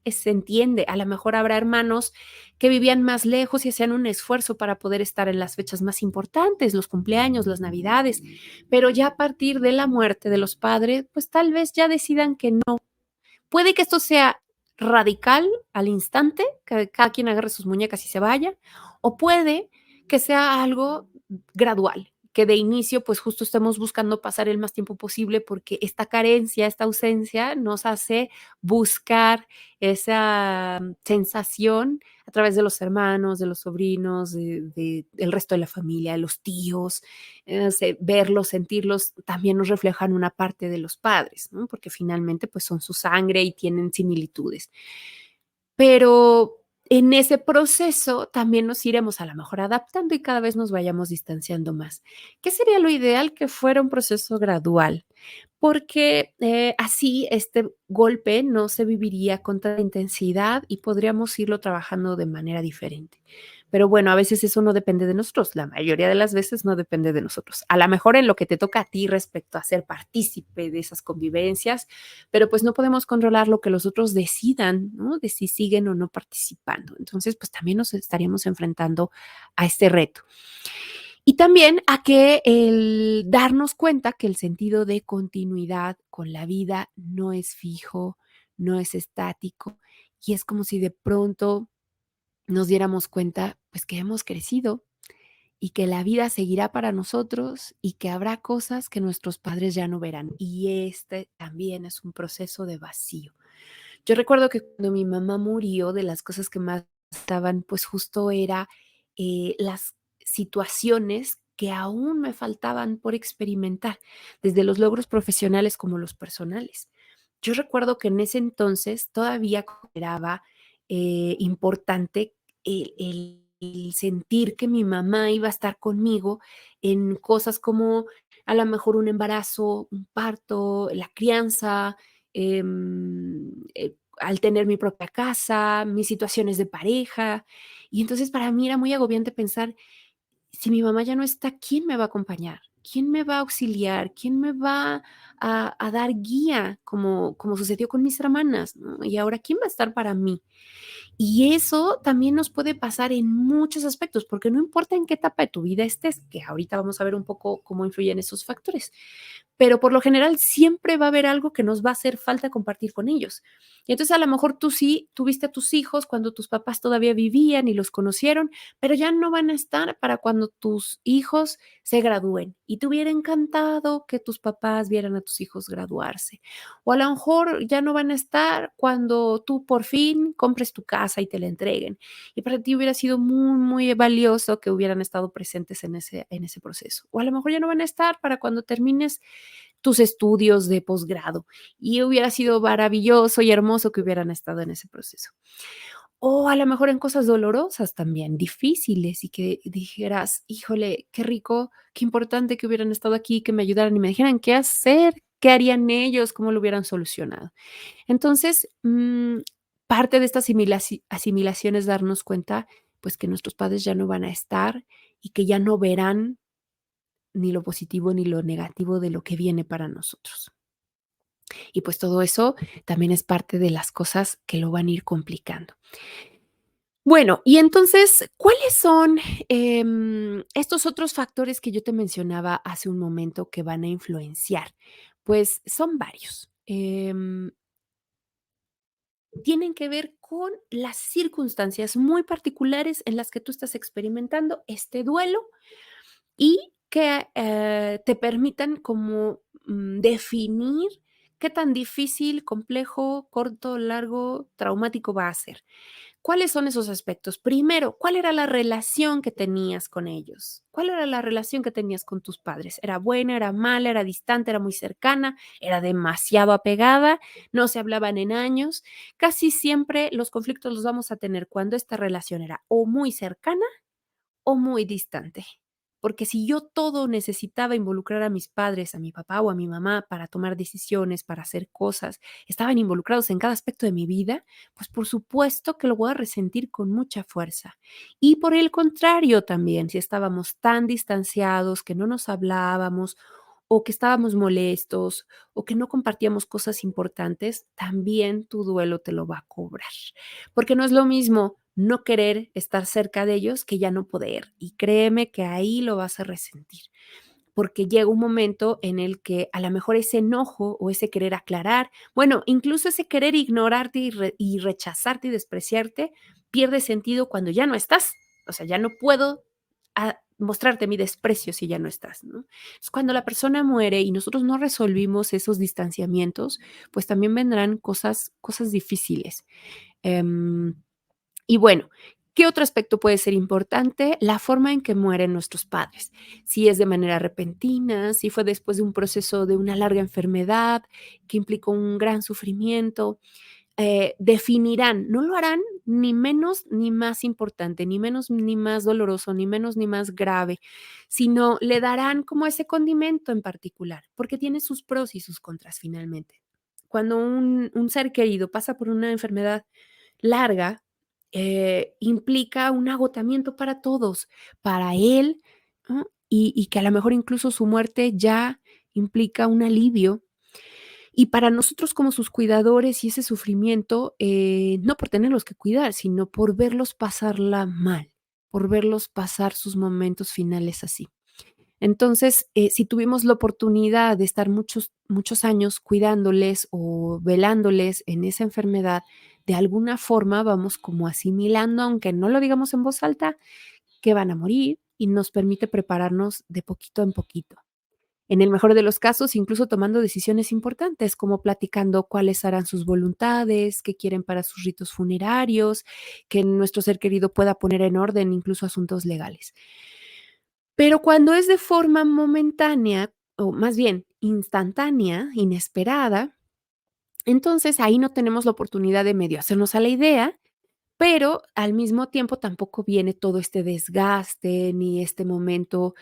Se entiende, a lo mejor habrá hermanos que vivían más lejos y hacían un esfuerzo para poder estar en las fechas más importantes, los cumpleaños, las navidades, pero ya a partir de la muerte de los padres, pues tal vez ya decidan que no. Puede que esto sea radical al instante, que cada quien agarre sus muñecas y se vaya, o puede que sea algo gradual, que de inicio, pues justo estemos buscando pasar el más tiempo posible porque esta carencia, esta ausencia nos hace buscar esa sensación a través de los hermanos, de los sobrinos, del resto de la familia, de los tíos, verlos, sentirlos, también nos reflejan una parte de los padres, ¿no? Porque finalmente, pues, son su sangre y tienen similitudes. Pero en ese proceso también nos iremos a lo mejor adaptando y cada vez nos vayamos distanciando más. ¿Qué sería lo ideal? Que fuera un proceso gradual, porque, así este golpe no se viviría con tanta intensidad y podríamos irlo trabajando de manera diferente. Pero bueno, a veces eso no depende de nosotros, la mayoría de las veces no depende de nosotros. A la mejor en lo que te toca a ti respecto a ser partícipe de esas convivencias, pero pues no podemos controlar lo que los otros decidan, ¿no? De si siguen o no participando. Entonces, pues también nos estaríamos enfrentando a este reto. Y también a que el darnos cuenta que el sentido de continuidad con la vida no es fijo, no es estático, y es como si de pronto nos diéramos cuenta, pues, que hemos crecido y que la vida seguirá para nosotros y que habrá cosas que nuestros padres ya no verán. Y este también es un proceso de vacío. Yo recuerdo que cuando mi mamá murió, de las cosas que más estaban, pues justo era las situaciones que aún me faltaban por experimentar, desde los logros profesionales como los personales. Yo recuerdo que en ese entonces todavía consideraba importante el sentir que mi mamá iba a estar conmigo en cosas como a lo mejor un embarazo, un parto, la crianza, al tener mi propia casa, mis situaciones de pareja. Y entonces para mí era muy agobiante pensar, si mi mamá ya no está, ¿quién me va a acompañar? ¿Quién me va a auxiliar? ¿Quién me va a dar guía como sucedió con mis hermanas? ¿No? Y ahora, ¿quién va a estar para mí? Y eso también nos puede pasar en muchos aspectos, porque no importa en qué etapa de tu vida estés, que ahorita vamos a ver un poco cómo influyen esos factores, pero por lo general siempre va a haber algo que nos va a hacer falta compartir con ellos. Y entonces a lo mejor tú sí tuviste a tus hijos cuando tus papás todavía vivían y los conocieron, pero ya no van a estar para cuando tus hijos se gradúen. Y te hubiera encantado que tus papás vieran a tus hijos graduarse. O a lo mejor ya no van a estar cuando tú por fin compres tu casa y te la entreguen. Y para ti hubiera sido muy, muy valioso que hubieran estado presentes en ese proceso. O a lo mejor ya no van a estar para cuando termines tus estudios de posgrado y hubiera sido maravilloso y hermoso que hubieran estado en ese proceso. O a lo mejor en cosas dolorosas también, difíciles y que dijeras, híjole, qué rico, qué importante que hubieran estado aquí, que me ayudaran y me dijeran qué hacer, qué harían ellos, cómo lo hubieran solucionado. Entonces, parte de esta asimilación es darnos cuenta, pues, que nuestros padres ya no van a estar y que ya no verán ni lo positivo ni lo negativo de lo que viene para nosotros. Y pues todo eso también es parte de las cosas que lo van a ir complicando. Bueno, y entonces, ¿cuáles son estos otros factores que yo te mencionaba hace un momento que van a influenciar? Pues son varios. Tienen que ver con las circunstancias muy particulares en las que tú estás experimentando este duelo y que, te permitan como, definir qué tan difícil, complejo, corto, largo, traumático va a ser. ¿Cuáles son esos aspectos? Primero, ¿cuál era la relación que tenías con ellos? ¿Cuál era la relación que tenías con tus padres? ¿Era buena, era mala, era distante, era muy cercana, era demasiado apegada, no se hablaban en años? Casi siempre los conflictos los vamos a tener cuando esta relación era o muy cercana o muy distante. Porque si yo todo necesitaba involucrar a mis padres, a mi papá o a mi mamá para tomar decisiones, para hacer cosas, estaban involucrados en cada aspecto de mi vida, pues por supuesto que lo voy a resentir con mucha fuerza. Y por el contrario también, si estábamos tan distanciados, que no nos hablábamos o que estábamos molestos o que no compartíamos cosas importantes, también tu duelo te lo va a cobrar. Porque no es lo mismo no querer estar cerca de ellos que ya no poder. Y créeme que ahí lo vas a resentir, porque llega un momento en el que a lo mejor ese enojo o ese querer aclarar, bueno, incluso ese querer ignorarte y rechazarte y despreciarte, pierde sentido cuando ya no estás. O sea, ya no puedo mostrarte mi desprecio si ya no estás, ¿no? Es cuando la persona muere y nosotros no resolvimos esos distanciamientos, pues también vendrán cosas difíciles. Em, y bueno, ¿Qué otro aspecto puede ser importante? La forma en que mueren nuestros padres. Si es de manera repentina, si fue después de un proceso de una larga enfermedad que implicó un gran sufrimiento, definirán, no lo harán ni menos ni más importante, ni menos ni más doloroso, ni menos ni más grave, sino le darán como ese condimento en particular, porque tiene sus pros y sus contras finalmente. Cuando un ser querido pasa por una enfermedad larga, implica un agotamiento para todos, para él, ¿no? Y que a lo mejor incluso su muerte ya implica un alivio y para nosotros como sus cuidadores y ese sufrimiento, no por tenerlos que cuidar, sino por verlos pasarla mal, por verlos pasar sus momentos finales así. Entonces, si tuvimos la oportunidad de estar muchos años cuidándoles o velándoles en esa enfermedad, de alguna forma vamos como asimilando, aunque no lo digamos en voz alta, que van a morir y nos permite prepararnos de poquito en poquito. En el mejor de los casos, incluso tomando decisiones importantes, como platicando cuáles harán sus voluntades, qué quieren para sus ritos funerarios, que nuestro ser querido pueda poner en orden incluso asuntos legales. Pero cuando es de forma momentánea, o más bien instantánea, inesperada, entonces ahí no tenemos la oportunidad de medio hacernos a la idea, pero al mismo tiempo tampoco viene todo este desgaste, ni este momento,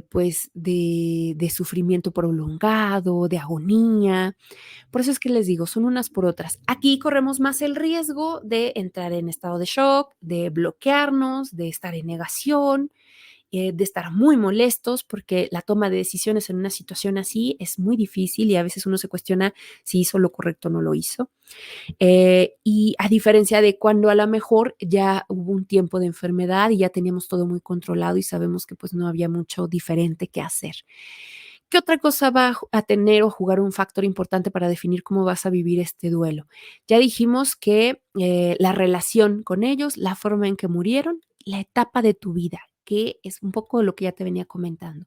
pues, de sufrimiento prolongado, de agonía. Por eso es que les digo, son unas por otras. Aquí corremos más el riesgo de entrar en estado de shock, de bloquearnos, de estar en negación, de estar muy molestos, porque la toma de decisiones en una situación así es muy difícil y a veces uno se cuestiona si hizo lo correcto o no lo hizo. Y a diferencia de cuando a lo mejor ya hubo un tiempo de enfermedad y ya teníamos todo muy controlado y sabemos que pues no había mucho diferente que hacer. ¿Qué otra cosa va a tener o jugar un factor importante para definir cómo vas a vivir este duelo? Ya dijimos que la relación con ellos, la forma en que murieron, la etapa de tu vida, que es un poco lo que ya te venía comentando.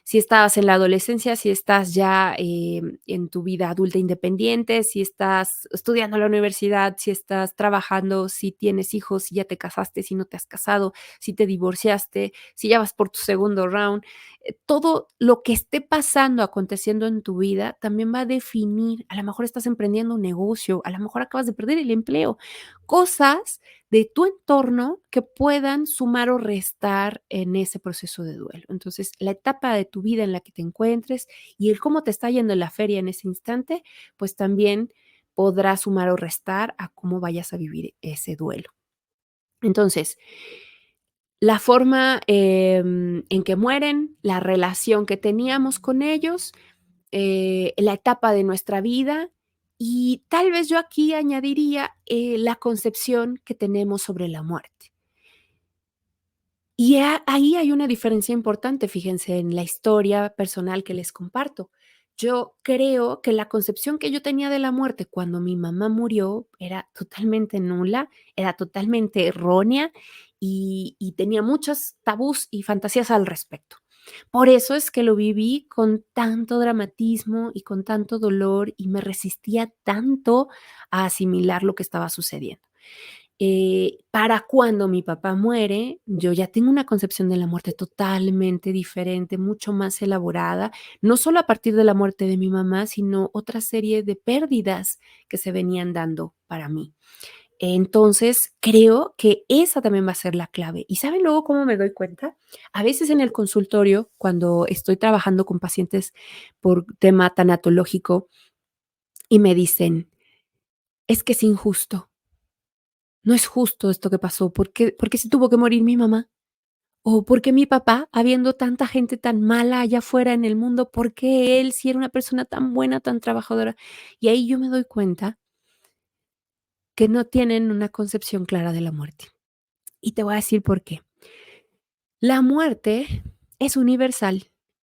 Si estabas en la adolescencia, si estás ya, en tu vida adulta independiente, si estás estudiando en la universidad, si estás trabajando, si tienes hijos, si ya te casaste, si no te has casado, si te divorciaste, si ya vas por tu segundo round, todo lo que esté pasando, aconteciendo en tu vida, también va a definir, a lo mejor estás emprendiendo un negocio, a lo mejor acabas de perder el empleo, cosas de tu entorno que puedan sumar o restar en ese proceso de duelo. Entonces, la etapa de tu vida en la que te encuentres y el cómo te está yendo en la feria en ese instante, pues también podrá sumar o restar a cómo vayas a vivir ese duelo. Entonces, la forma en que mueren, la relación que teníamos con ellos, la etapa de nuestra vida y tal vez yo aquí añadiría la concepción que tenemos sobre la muerte. Y ahí hay una diferencia importante, fíjense, en la historia personal que les comparto. Yo creo que la concepción que yo tenía de la muerte cuando mi mamá murió era totalmente nula, era totalmente errónea y tenía muchos tabús y fantasías al respecto. Por eso es que lo viví con tanto dramatismo y con tanto dolor y me resistía tanto a asimilar lo que estaba sucediendo. Para cuando mi papá muere, yo ya tengo una concepción de la muerte totalmente diferente, mucho más elaborada, no solo a partir de la muerte de mi mamá, sino otra serie de pérdidas que se venían dando para mí. Entonces, creo que esa también va a ser la clave. ¿Y saben luego cómo me doy cuenta? A veces en el consultorio, cuando estoy trabajando con pacientes por tema tanatológico y me dicen, es que es injusto. No es justo esto que pasó, ¿por qué se tuvo que morir mi mamá? ¿O por qué mi papá, habiendo tanta gente tan mala allá afuera en el mundo, por qué él, si era una persona tan buena, tan trabajadora? Y ahí yo me doy cuenta que no tienen una concepción clara de la muerte. Y te voy a decir por qué. La muerte es universal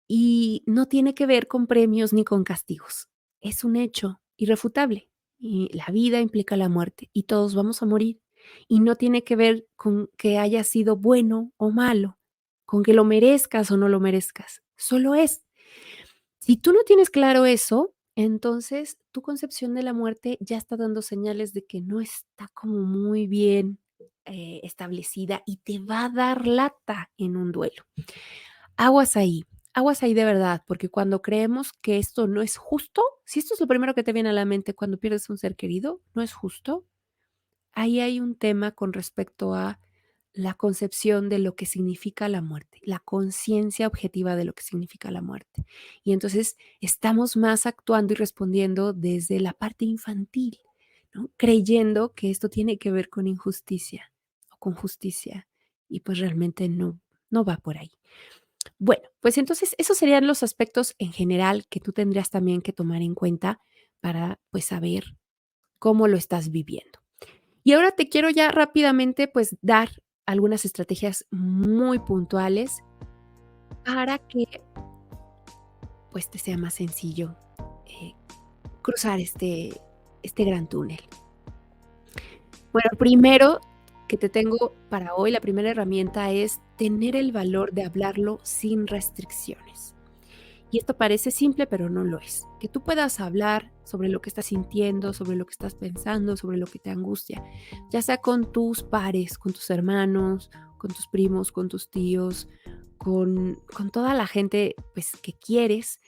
y no tiene que ver con premios ni con castigos. Es un hecho irrefutable y la vida implica la muerte y todos vamos a morir. Y no tiene que ver con que haya sido bueno o malo, con que lo merezcas o no lo merezcas. Solo es. Si tú no tienes claro eso, entonces tu concepción de la muerte ya está dando señales de que no está como muy bien establecida y te va a dar lata en un duelo. Aguas ahí de verdad, porque cuando creemos que esto no es justo, si esto es lo primero que te viene a la mente cuando pierdes un ser querido, no es justo, ahí hay un tema con respecto a la concepción de lo que significa la muerte, la conciencia objetiva de lo que significa la muerte. Y entonces estamos más actuando y respondiendo desde la parte infantil, ¿no? Creyendo que esto tiene que ver con injusticia o con justicia. Y pues realmente no, no va por ahí. Bueno, pues entonces esos serían los aspectos en general que tú tendrías también que tomar en cuenta para pues saber cómo lo estás viviendo. Y ahora te quiero ya rápidamente, pues, dar algunas estrategias muy puntuales para que, pues, te sea más sencillo, eh, cruzar este gran túnel. Bueno, primero que te tengo para hoy, la primera herramienta es tener el valor de hablarlo sin restricciones. Y esto parece simple, pero no lo es. Que tú puedas hablar sobre lo que estás sintiendo, sobre lo que estás pensando, sobre lo que te angustia, ya sea con tus pares, con tus hermanos, con tus primos, con tus tíos, con toda la gente pues, que quieres.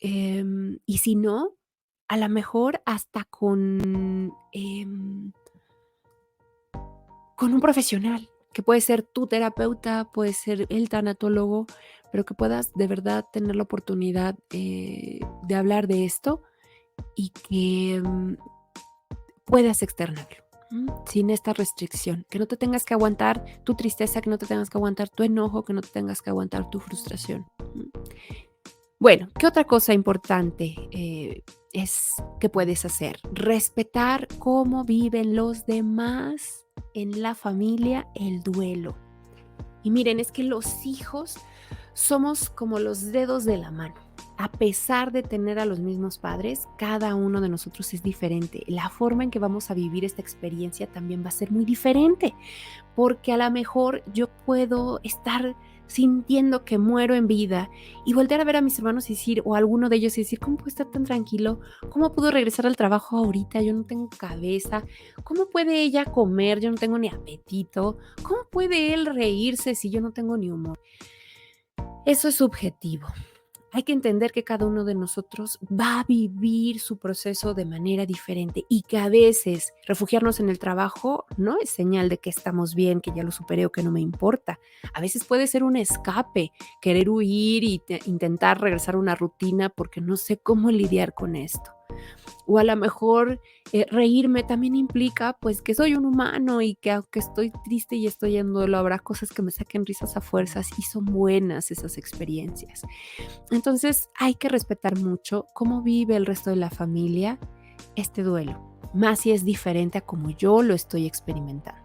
Y si no, a lo mejor hasta con un profesional, que puede ser tu terapeuta, puede ser el tanatólogo, pero que puedas de verdad tener la oportunidad, de hablar de esto y que, puedas externarlo, sin esta restricción, que no te tengas que aguantar tu tristeza, que no te tengas que aguantar tu enojo, que no te tengas que aguantar tu frustración, Bueno, ¿qué otra cosa importante, es que puedes hacer? Respetar cómo viven los demás en la familia el duelo. Y miren, es que los hijos somos como los dedos de la mano. A pesar de tener a los mismos padres, cada uno de nosotros es diferente. La forma en que vamos a vivir esta experiencia también va a ser muy diferente, porque a lo mejor yo puedo estar sintiendo que muero en vida y voltear a ver a mis hermanos y decir, o a alguno de ellos y decir, ¿cómo puede estar tan tranquilo? ¿Cómo pudo regresar al trabajo ahorita? Yo no tengo cabeza. ¿Cómo puede ella comer? Yo no tengo ni apetito. ¿Cómo puede él reírse si yo no tengo ni humor? Eso es subjetivo. Hay que entender que cada uno de nosotros va a vivir su proceso de manera diferente y que a veces refugiarnos en el trabajo no es señal de que estamos bien, que ya lo superé o que no me importa. A veces puede ser un escape, querer huir y intentar regresar a una rutina porque no sé cómo lidiar con esto. O a lo mejor, reírme también implica, pues, que soy un humano y que aunque estoy triste y estoy en duelo, habrá cosas que me saquen risas a fuerzas y son buenas esas experiencias. Entonces, hay que respetar mucho cómo vive el resto de la familia este duelo, más si es diferente a como yo lo estoy experimentando.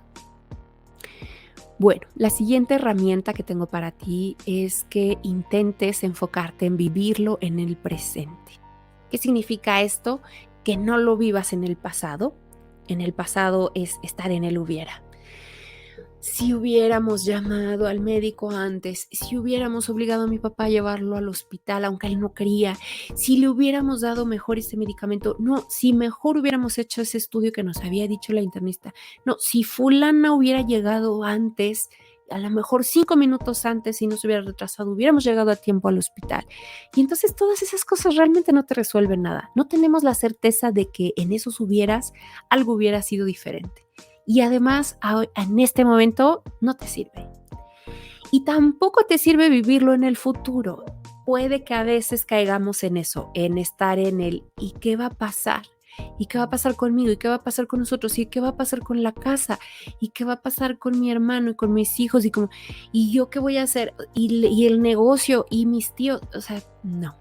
Bueno, la siguiente herramienta que tengo para ti es que intentes enfocarte en vivirlo en el presente. ¿Qué significa esto? Que no lo vivas en el pasado. En el pasado es estar en el hubiera. Si hubiéramos llamado al médico antes, si hubiéramos obligado a mi papá a llevarlo al hospital, aunque él no quería, si le hubiéramos dado mejor ese medicamento, no, si mejor hubiéramos hecho ese estudio que nos había dicho la internista, no, si fulana hubiera llegado antes, a lo mejor 5 minutos antes y no se hubiera retrasado, hubiéramos llegado a tiempo al hospital. Y entonces todas esas cosas realmente no te resuelven nada. No tenemos la certeza de que en esos hubieras algo hubiera sido diferente y además en este momento no te sirve. Y tampoco te sirve vivirlo en el futuro. Puede que a veces caigamos en eso, en estar en el ¿y qué va a pasar? ¿Y qué va a pasar conmigo? ¿Y qué va a pasar con nosotros? ¿Y qué va a pasar con la casa? ¿Y qué va a pasar con mi hermano y con mis hijos? ¿Y yo qué voy a hacer? ¿Y el negocio? ¿Y mis tíos? O sea, no.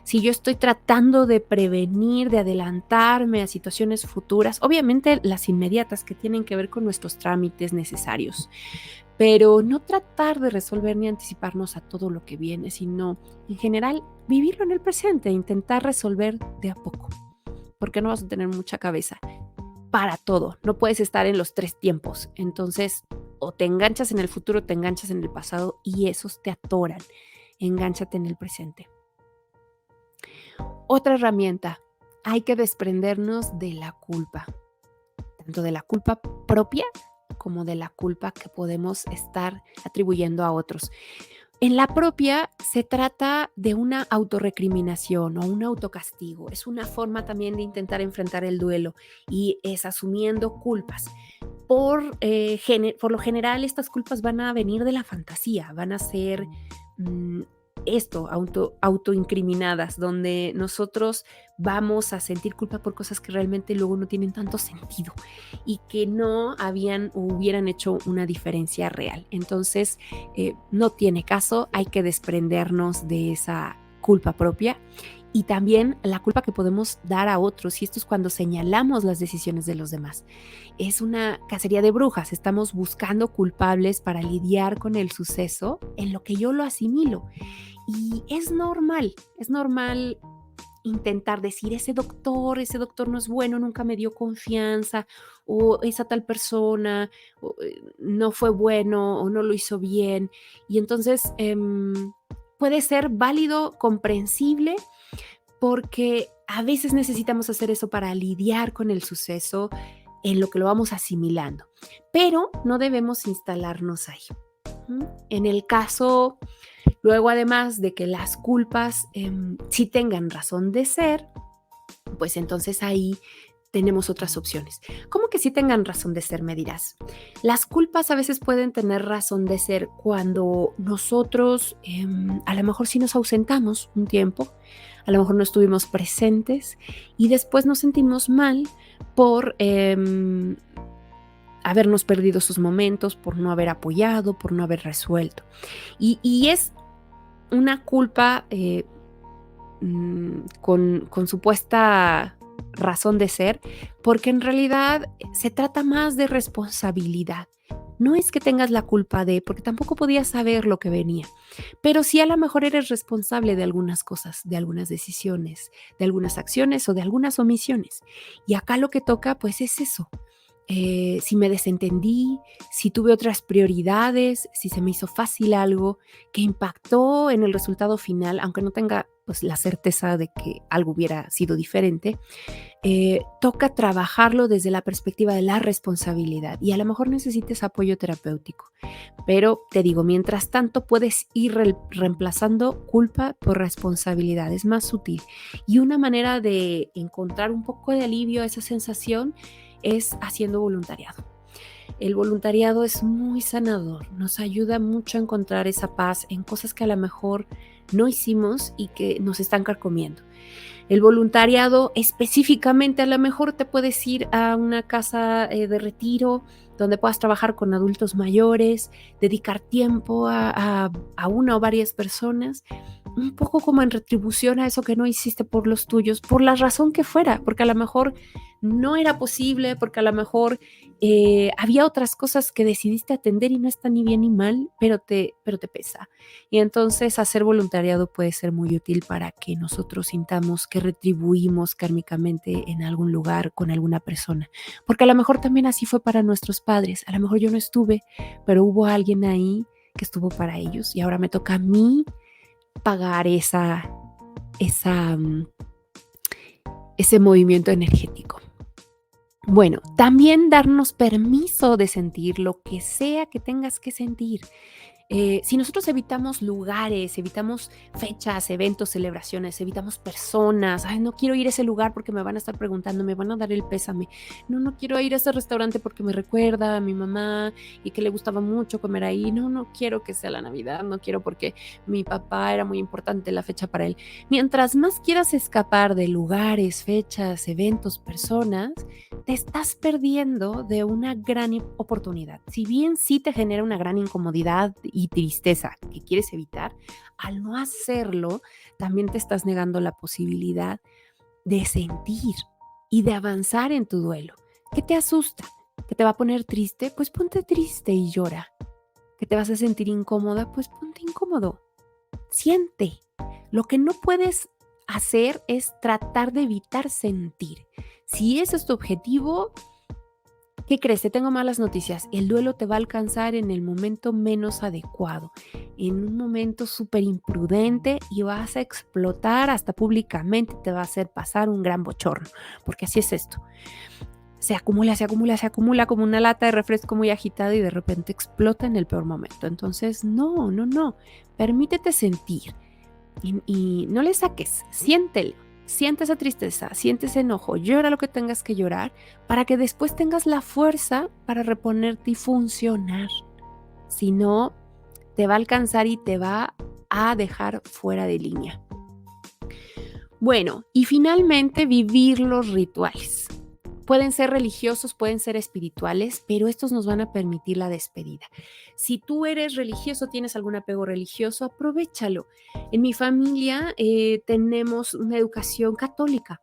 Si yo estoy tratando de prevenir, de adelantarme a situaciones futuras, obviamente las inmediatas que tienen que ver con nuestros trámites necesarios, pero no tratar de resolver ni anticiparnos a todo lo que viene, sino en general vivirlo en el presente, intentar resolver de a poco, porque no vas a tener mucha cabeza para todo, no puedes estar en los tres tiempos, entonces o te enganchas en el futuro, o te enganchas en el pasado y esos te atoran, engánchate en el presente. Otra herramienta, hay que desprendernos de la culpa, tanto de la culpa propia como de la culpa que podemos estar atribuyendo a otros. En la propia se trata de una autorrecriminación o un autocastigo. Es una forma también de intentar enfrentar el duelo y es asumiendo culpas. Por lo general, estas culpas van a venir de la fantasía, van a ser mm, autoincriminadas, donde nosotros vamos a sentir culpa por cosas que realmente luego no tienen tanto sentido y que no habían o hubieran hecho una diferencia real. Entonces, no tiene caso, hay que desprendernos de esa culpa propia y también la culpa que podemos dar a otros, y esto es cuando señalamos las decisiones de los demás. Es una cacería de brujas, estamos buscando culpables para lidiar con el suceso en lo que yo lo asimilo. Y es normal intentar decir, ese doctor no es bueno, nunca me dio confianza, o esa tal persona no fue bueno o no lo hizo bien. Y entonces puede ser válido, comprensible, porque a veces necesitamos hacer eso para lidiar con el suceso en lo que lo vamos asimilando, pero no debemos instalarnos ahí. En el caso, luego además de que las culpas sí tengan razón de ser, pues entonces ahí tenemos otras opciones. ¿Cómo que sí tengan razón de ser, me dirás? Las culpas a veces pueden tener razón de ser cuando nosotros a lo mejor sí nos ausentamos un tiempo, a lo mejor no estuvimos presentes y después nos sentimos mal por habernos perdido esos momentos, por no haber apoyado, por no haber resuelto. Y es una culpa con supuesta razón de ser, porque en realidad se trata más de responsabilidad. No es que tengas la culpa de, porque tampoco podías saber lo que venía, pero sí a lo mejor eres responsable de algunas cosas, de algunas decisiones, de algunas acciones o de algunas omisiones. Y acá lo que toca pues es eso. Si me desentendí, si tuve otras prioridades, si se me hizo fácil algo que impactó en el resultado final, aunque no tenga pues, la certeza de que algo hubiera sido diferente, toca trabajarlo desde la perspectiva de la responsabilidad y a lo mejor necesites apoyo terapéutico. Pero te digo, mientras tanto puedes ir reemplazando culpa por responsabilidad, es más sutil. Y una manera de encontrar un poco de alivio a esa sensación es haciendo voluntariado. El voluntariado es muy sanador, nos ayuda mucho a encontrar esa paz en cosas que a lo mejor no hicimos y que nos están carcomiendo. El voluntariado específicamente, a lo mejor te puedes ir a una casa de retiro donde puedas trabajar con adultos mayores, dedicar tiempo a una o varias personas, un poco como en retribución a eso que no hiciste por los tuyos, por la razón que fuera, porque a lo mejor no era posible, porque a lo mejor había otras cosas que decidiste atender y no está ni bien ni mal, pero te pesa. Y entonces hacer voluntariado puede ser muy útil para que nosotros sintamos que retribuimos kármicamente en algún lugar con alguna persona. Porque a lo mejor también así fue para nuestros padres. A lo mejor yo no estuve, pero hubo alguien ahí que estuvo para ellos y ahora me toca a mí pagar esa, mm, ese movimiento energético. Bueno, también darnos permiso de sentir lo que sea que tengas que sentir. Si nosotros evitamos lugares, evitamos fechas, eventos, celebraciones, evitamos personas, ay, no quiero ir a ese lugar porque me van a estar preguntando, me van a dar el pésame, no, no quiero ir a ese restaurante porque me recuerda a mi mamá y que le gustaba mucho comer ahí, no, no quiero que sea la Navidad, no quiero porque mi papá era muy importante la fecha para él. Mientras más quieras escapar de lugares, fechas, eventos, personas, te estás perdiendo de una gran oportunidad. Si bien sí te genera una gran incomodidad y tristeza que quieres evitar, al no hacerlo, también te estás negando la posibilidad de sentir y de avanzar en tu duelo. ¿Qué te asusta? ¿Que te va a poner triste? Pues ponte triste y llora. ¿Que te vas a sentir incómoda? Pues ponte incómodo. Siente. Lo que no puedes hacer es tratar de evitar sentir. Si ese es tu objetivo, ¿qué crees? Te tengo malas noticias. El duelo te va a alcanzar en el momento menos adecuado, en un momento súper imprudente y vas a explotar hasta públicamente, te va a hacer pasar un gran bochorno, porque así es esto. se acumula, se acumula, se acumula como una lata de refresco muy agitada y de repente explota en el peor momento. Entonces, no, no, no, permítete sentir y no le saques, siéntelo. Siente esa tristeza, siente ese enojo, llora lo que tengas que llorar para que después tengas la fuerza para reponerte y funcionar. Si no, te va a alcanzar y te va a dejar fuera de línea. Bueno, y finalmente vivir los rituales. Pueden ser religiosos, pueden ser espirituales, pero estos nos van a permitir la despedida. Si tú eres religioso, tienes algún apego religioso, aprovéchalo. En mi familia tenemos una educación católica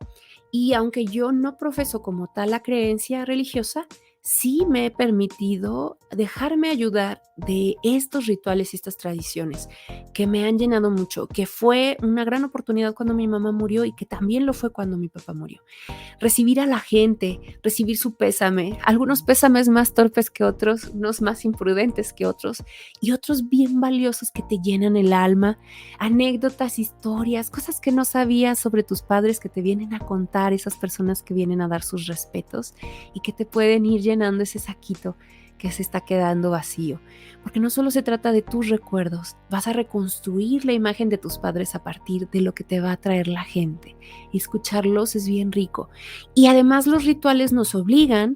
y aunque yo no profeso como tal la creencia religiosa, sí me he permitido dejarme ayudar de estos rituales y estas tradiciones que me han llenado mucho, que fue una gran oportunidad cuando mi mamá murió y que también lo fue cuando mi papá murió. Recibir a la gente, recibir su pésame, algunos pésames más torpes que otros, unos más imprudentes que otros y otros bien valiosos que te llenan el alma, anécdotas, historias, cosas que no sabías sobre tus padres que te vienen a contar esas personas que vienen a dar sus respetos y que te pueden ir llenando ese saquito que se está quedando vacío. Porque no solo se trata de tus recuerdos, vas a reconstruir la imagen de tus padres a partir de lo que te va a traer la gente. Y escucharlos es bien rico. Y además los rituales nos obligan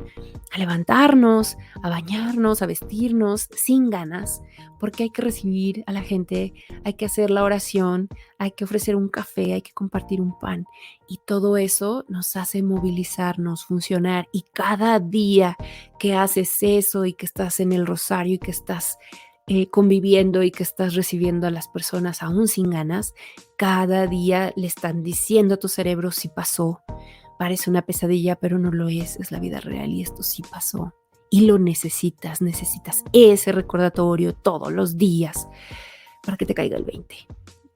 a levantarnos, a bañarnos, a vestirnos sin ganas, porque hay que recibir a la gente, hay que hacer la oración, hay que ofrecer un café, hay que compartir un pan. Y todo eso nos hace movilizarnos, funcionar. Y cada día que haces eso y que estás en el rosario y que estás conviviendo y que estás recibiendo a las personas aún sin ganas, cada día le están diciendo a tu cerebro si pasó. Parece una pesadilla, pero no lo es la vida real y esto sí pasó. Y lo necesitas ese recordatorio todos los días para que te caiga el 20,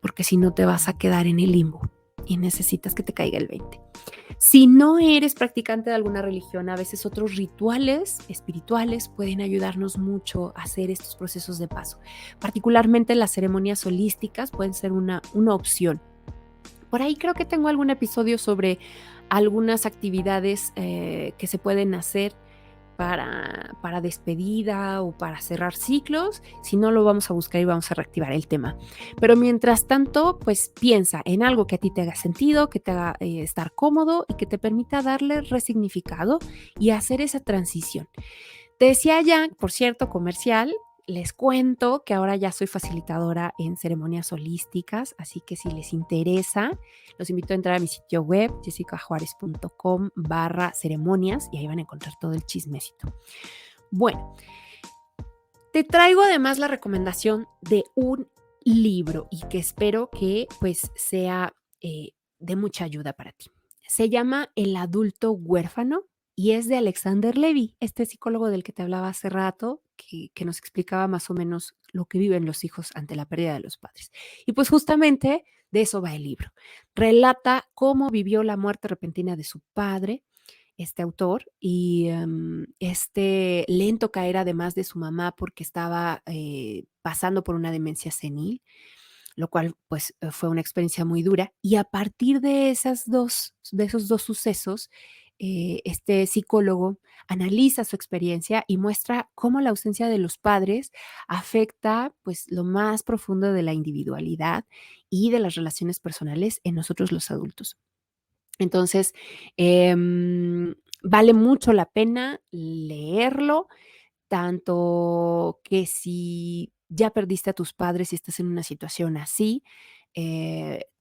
porque si no te vas a quedar en el limbo y necesitas que te caiga el 20. Si no eres practicante de alguna religión, a veces otros rituales espirituales pueden ayudarnos mucho a hacer estos procesos de paso. Particularmente las ceremonias holísticas pueden ser una opción. Por ahí creo que tengo algún episodio sobre algunas actividades que se pueden hacer para despedida o para cerrar ciclos. Si no, lo vamos a buscar y vamos a reactivar el tema. Pero mientras tanto, pues piensa en algo que a ti te haga sentido, que te haga estar cómodo y que te permita darle resignificado y hacer esa transición. Te decía ya, por cierto, comercial, les cuento que ahora ya soy facilitadora en ceremonias holísticas, así que si les interesa, los invito a entrar a mi sitio web, jessicajuarez.com/ceremonias y ahí van a encontrar todo el chismecito. Bueno, te traigo además la recomendación de un libro y que espero que pues sea de mucha ayuda para ti. Se llama El adulto huérfano y es de Alexander Levy, este psicólogo del que te hablaba hace rato, que nos explicaba más o menos lo que viven los hijos ante la pérdida de los padres. Y pues justamente de eso va el libro. Relata cómo vivió la muerte repentina de su padre, este autor, y este lento caer además de su mamá porque estaba pasando por una demencia senil, lo cual pues fue una experiencia muy dura. Y a partir de de esos dos sucesos, este psicólogo analiza su experiencia y muestra cómo la ausencia de los padres afecta pues lo más profundo de la individualidad y de las relaciones personales en nosotros los adultos. Entonces, vale mucho la pena leerlo, tanto que si ya perdiste a tus padres y estás en una situación así,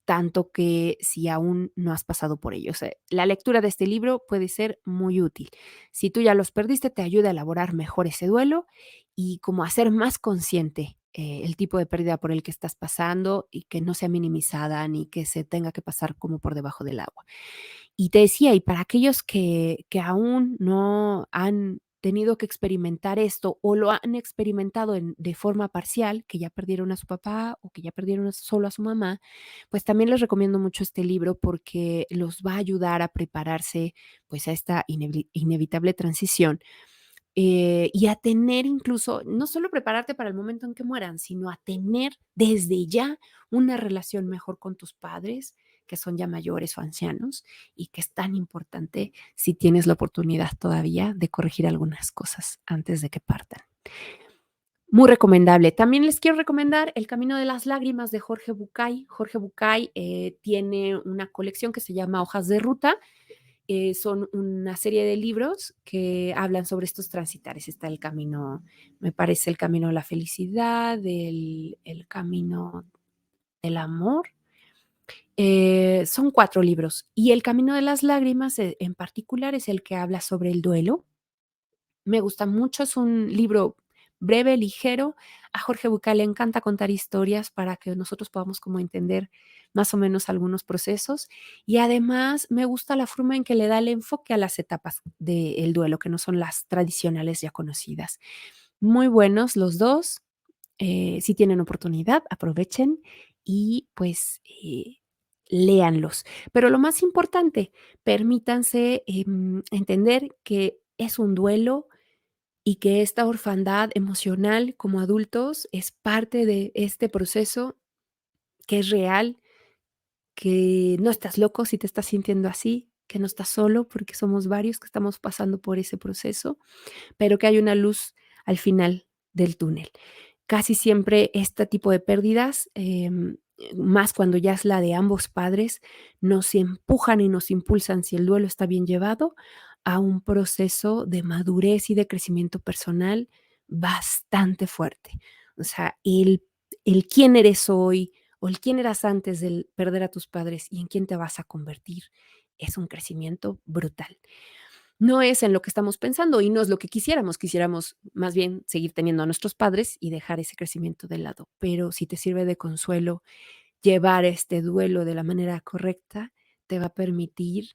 tanto que si aún no has pasado por ello. O sea, la lectura de este libro puede ser muy útil. Si tú ya los perdiste, te ayuda a elaborar mejor ese duelo y como a ser más consciente el tipo de pérdida por el que estás pasando y que no sea minimizada ni que se tenga que pasar como por debajo del agua. Y te decía, y para aquellos que aún no han tenido que experimentar esto o lo han experimentado de forma parcial, que ya perdieron a su papá o que ya perdieron solo a su mamá, pues también les recomiendo mucho este libro porque los va a ayudar a prepararse pues a esta inevitable transición y a tener incluso, no solo prepararte para el momento en que mueran, sino a tener desde ya una relación mejor con tus padres, que son ya mayores o ancianos y que es tan importante si tienes la oportunidad todavía de corregir algunas cosas antes de que partan. Muy recomendable. También les quiero recomendar El camino de las lágrimas de Jorge Bucay. Jorge Bucay tiene una colección que se llama Hojas de Ruta. Son una serie de libros que hablan sobre estos transitares. Está el camino, me parece, el camino de la felicidad, el camino del amor. Son 4 libros y El camino de las lágrimas en particular es el que habla sobre el duelo. Me gusta mucho, es un libro breve, ligero. A Jorge Bucay le encanta contar historias para que nosotros podamos como entender más o menos algunos procesos. Y además me gusta la forma en que le da el enfoque a las etapas del duelo, que no son las tradicionales ya conocidas. Muy buenos los dos. Si tienen oportunidad, aprovechen y pues léanlos. Pero lo más importante, permítanse entender que es un duelo y que esta orfandad emocional como adultos es parte de este proceso que es real, que no estás loco si te estás sintiendo así, que no estás solo porque somos varios que estamos pasando por ese proceso, pero que hay una luz al final del túnel. Casi siempre este tipo de pérdidas, más cuando ya es la de ambos padres, nos empujan y nos impulsan, si el duelo está bien llevado, a un proceso de madurez y de crecimiento personal bastante fuerte. O sea, el quién eres hoy o el quién eras antes de perder a tus padres y en quién te vas a convertir es un crecimiento brutal. No es en lo que estamos pensando y no es lo que quisiéramos. Quisiéramos más bien seguir teniendo a nuestros padres y dejar ese crecimiento de lado. Pero si te sirve de consuelo llevar este duelo de la manera correcta, te va a permitir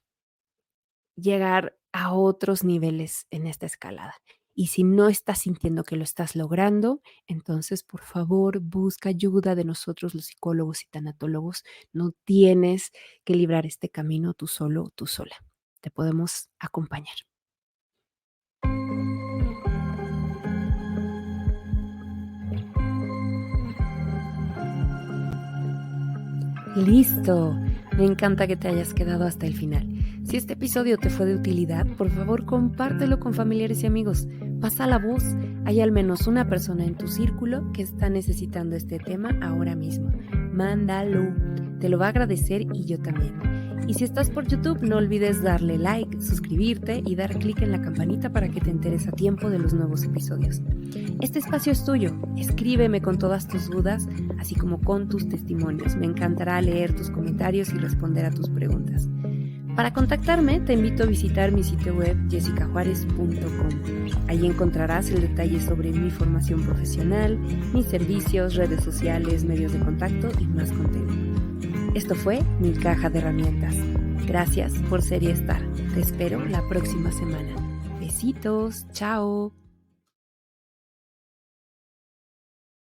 llegar a otros niveles en esta escalada. Y si no estás sintiendo que lo estás logrando, entonces por favor busca ayuda de nosotros los psicólogos y tanatólogos. No tienes que librar este camino tú solo o tú sola. Te podemos acompañar. Listo. Me encanta que te hayas quedado hasta el final. Si este episodio te fue de utilidad, por favor compártelo con familiares y amigos. Pasa la voz. Hay al menos una persona en tu círculo que está necesitando este tema ahora mismo. Mándalo. Te lo va a agradecer y yo también. Y si estás por YouTube, no olvides darle like, suscribirte y dar clic en la campanita para que te enteres a tiempo de los nuevos episodios. Este espacio es tuyo. Escríbeme con todas tus dudas, así como con tus testimonios. Me encantará leer tus comentarios y responder a tus preguntas. Para contactarme, te invito a visitar mi sitio web jessicajuarez.com. Ahí encontrarás el detalle sobre mi formación profesional, mis servicios, redes sociales, medios de contacto y más contenido. Esto fue mi caja de herramientas. Gracias por ser y estar. Te espero la próxima semana. Besitos. Chao.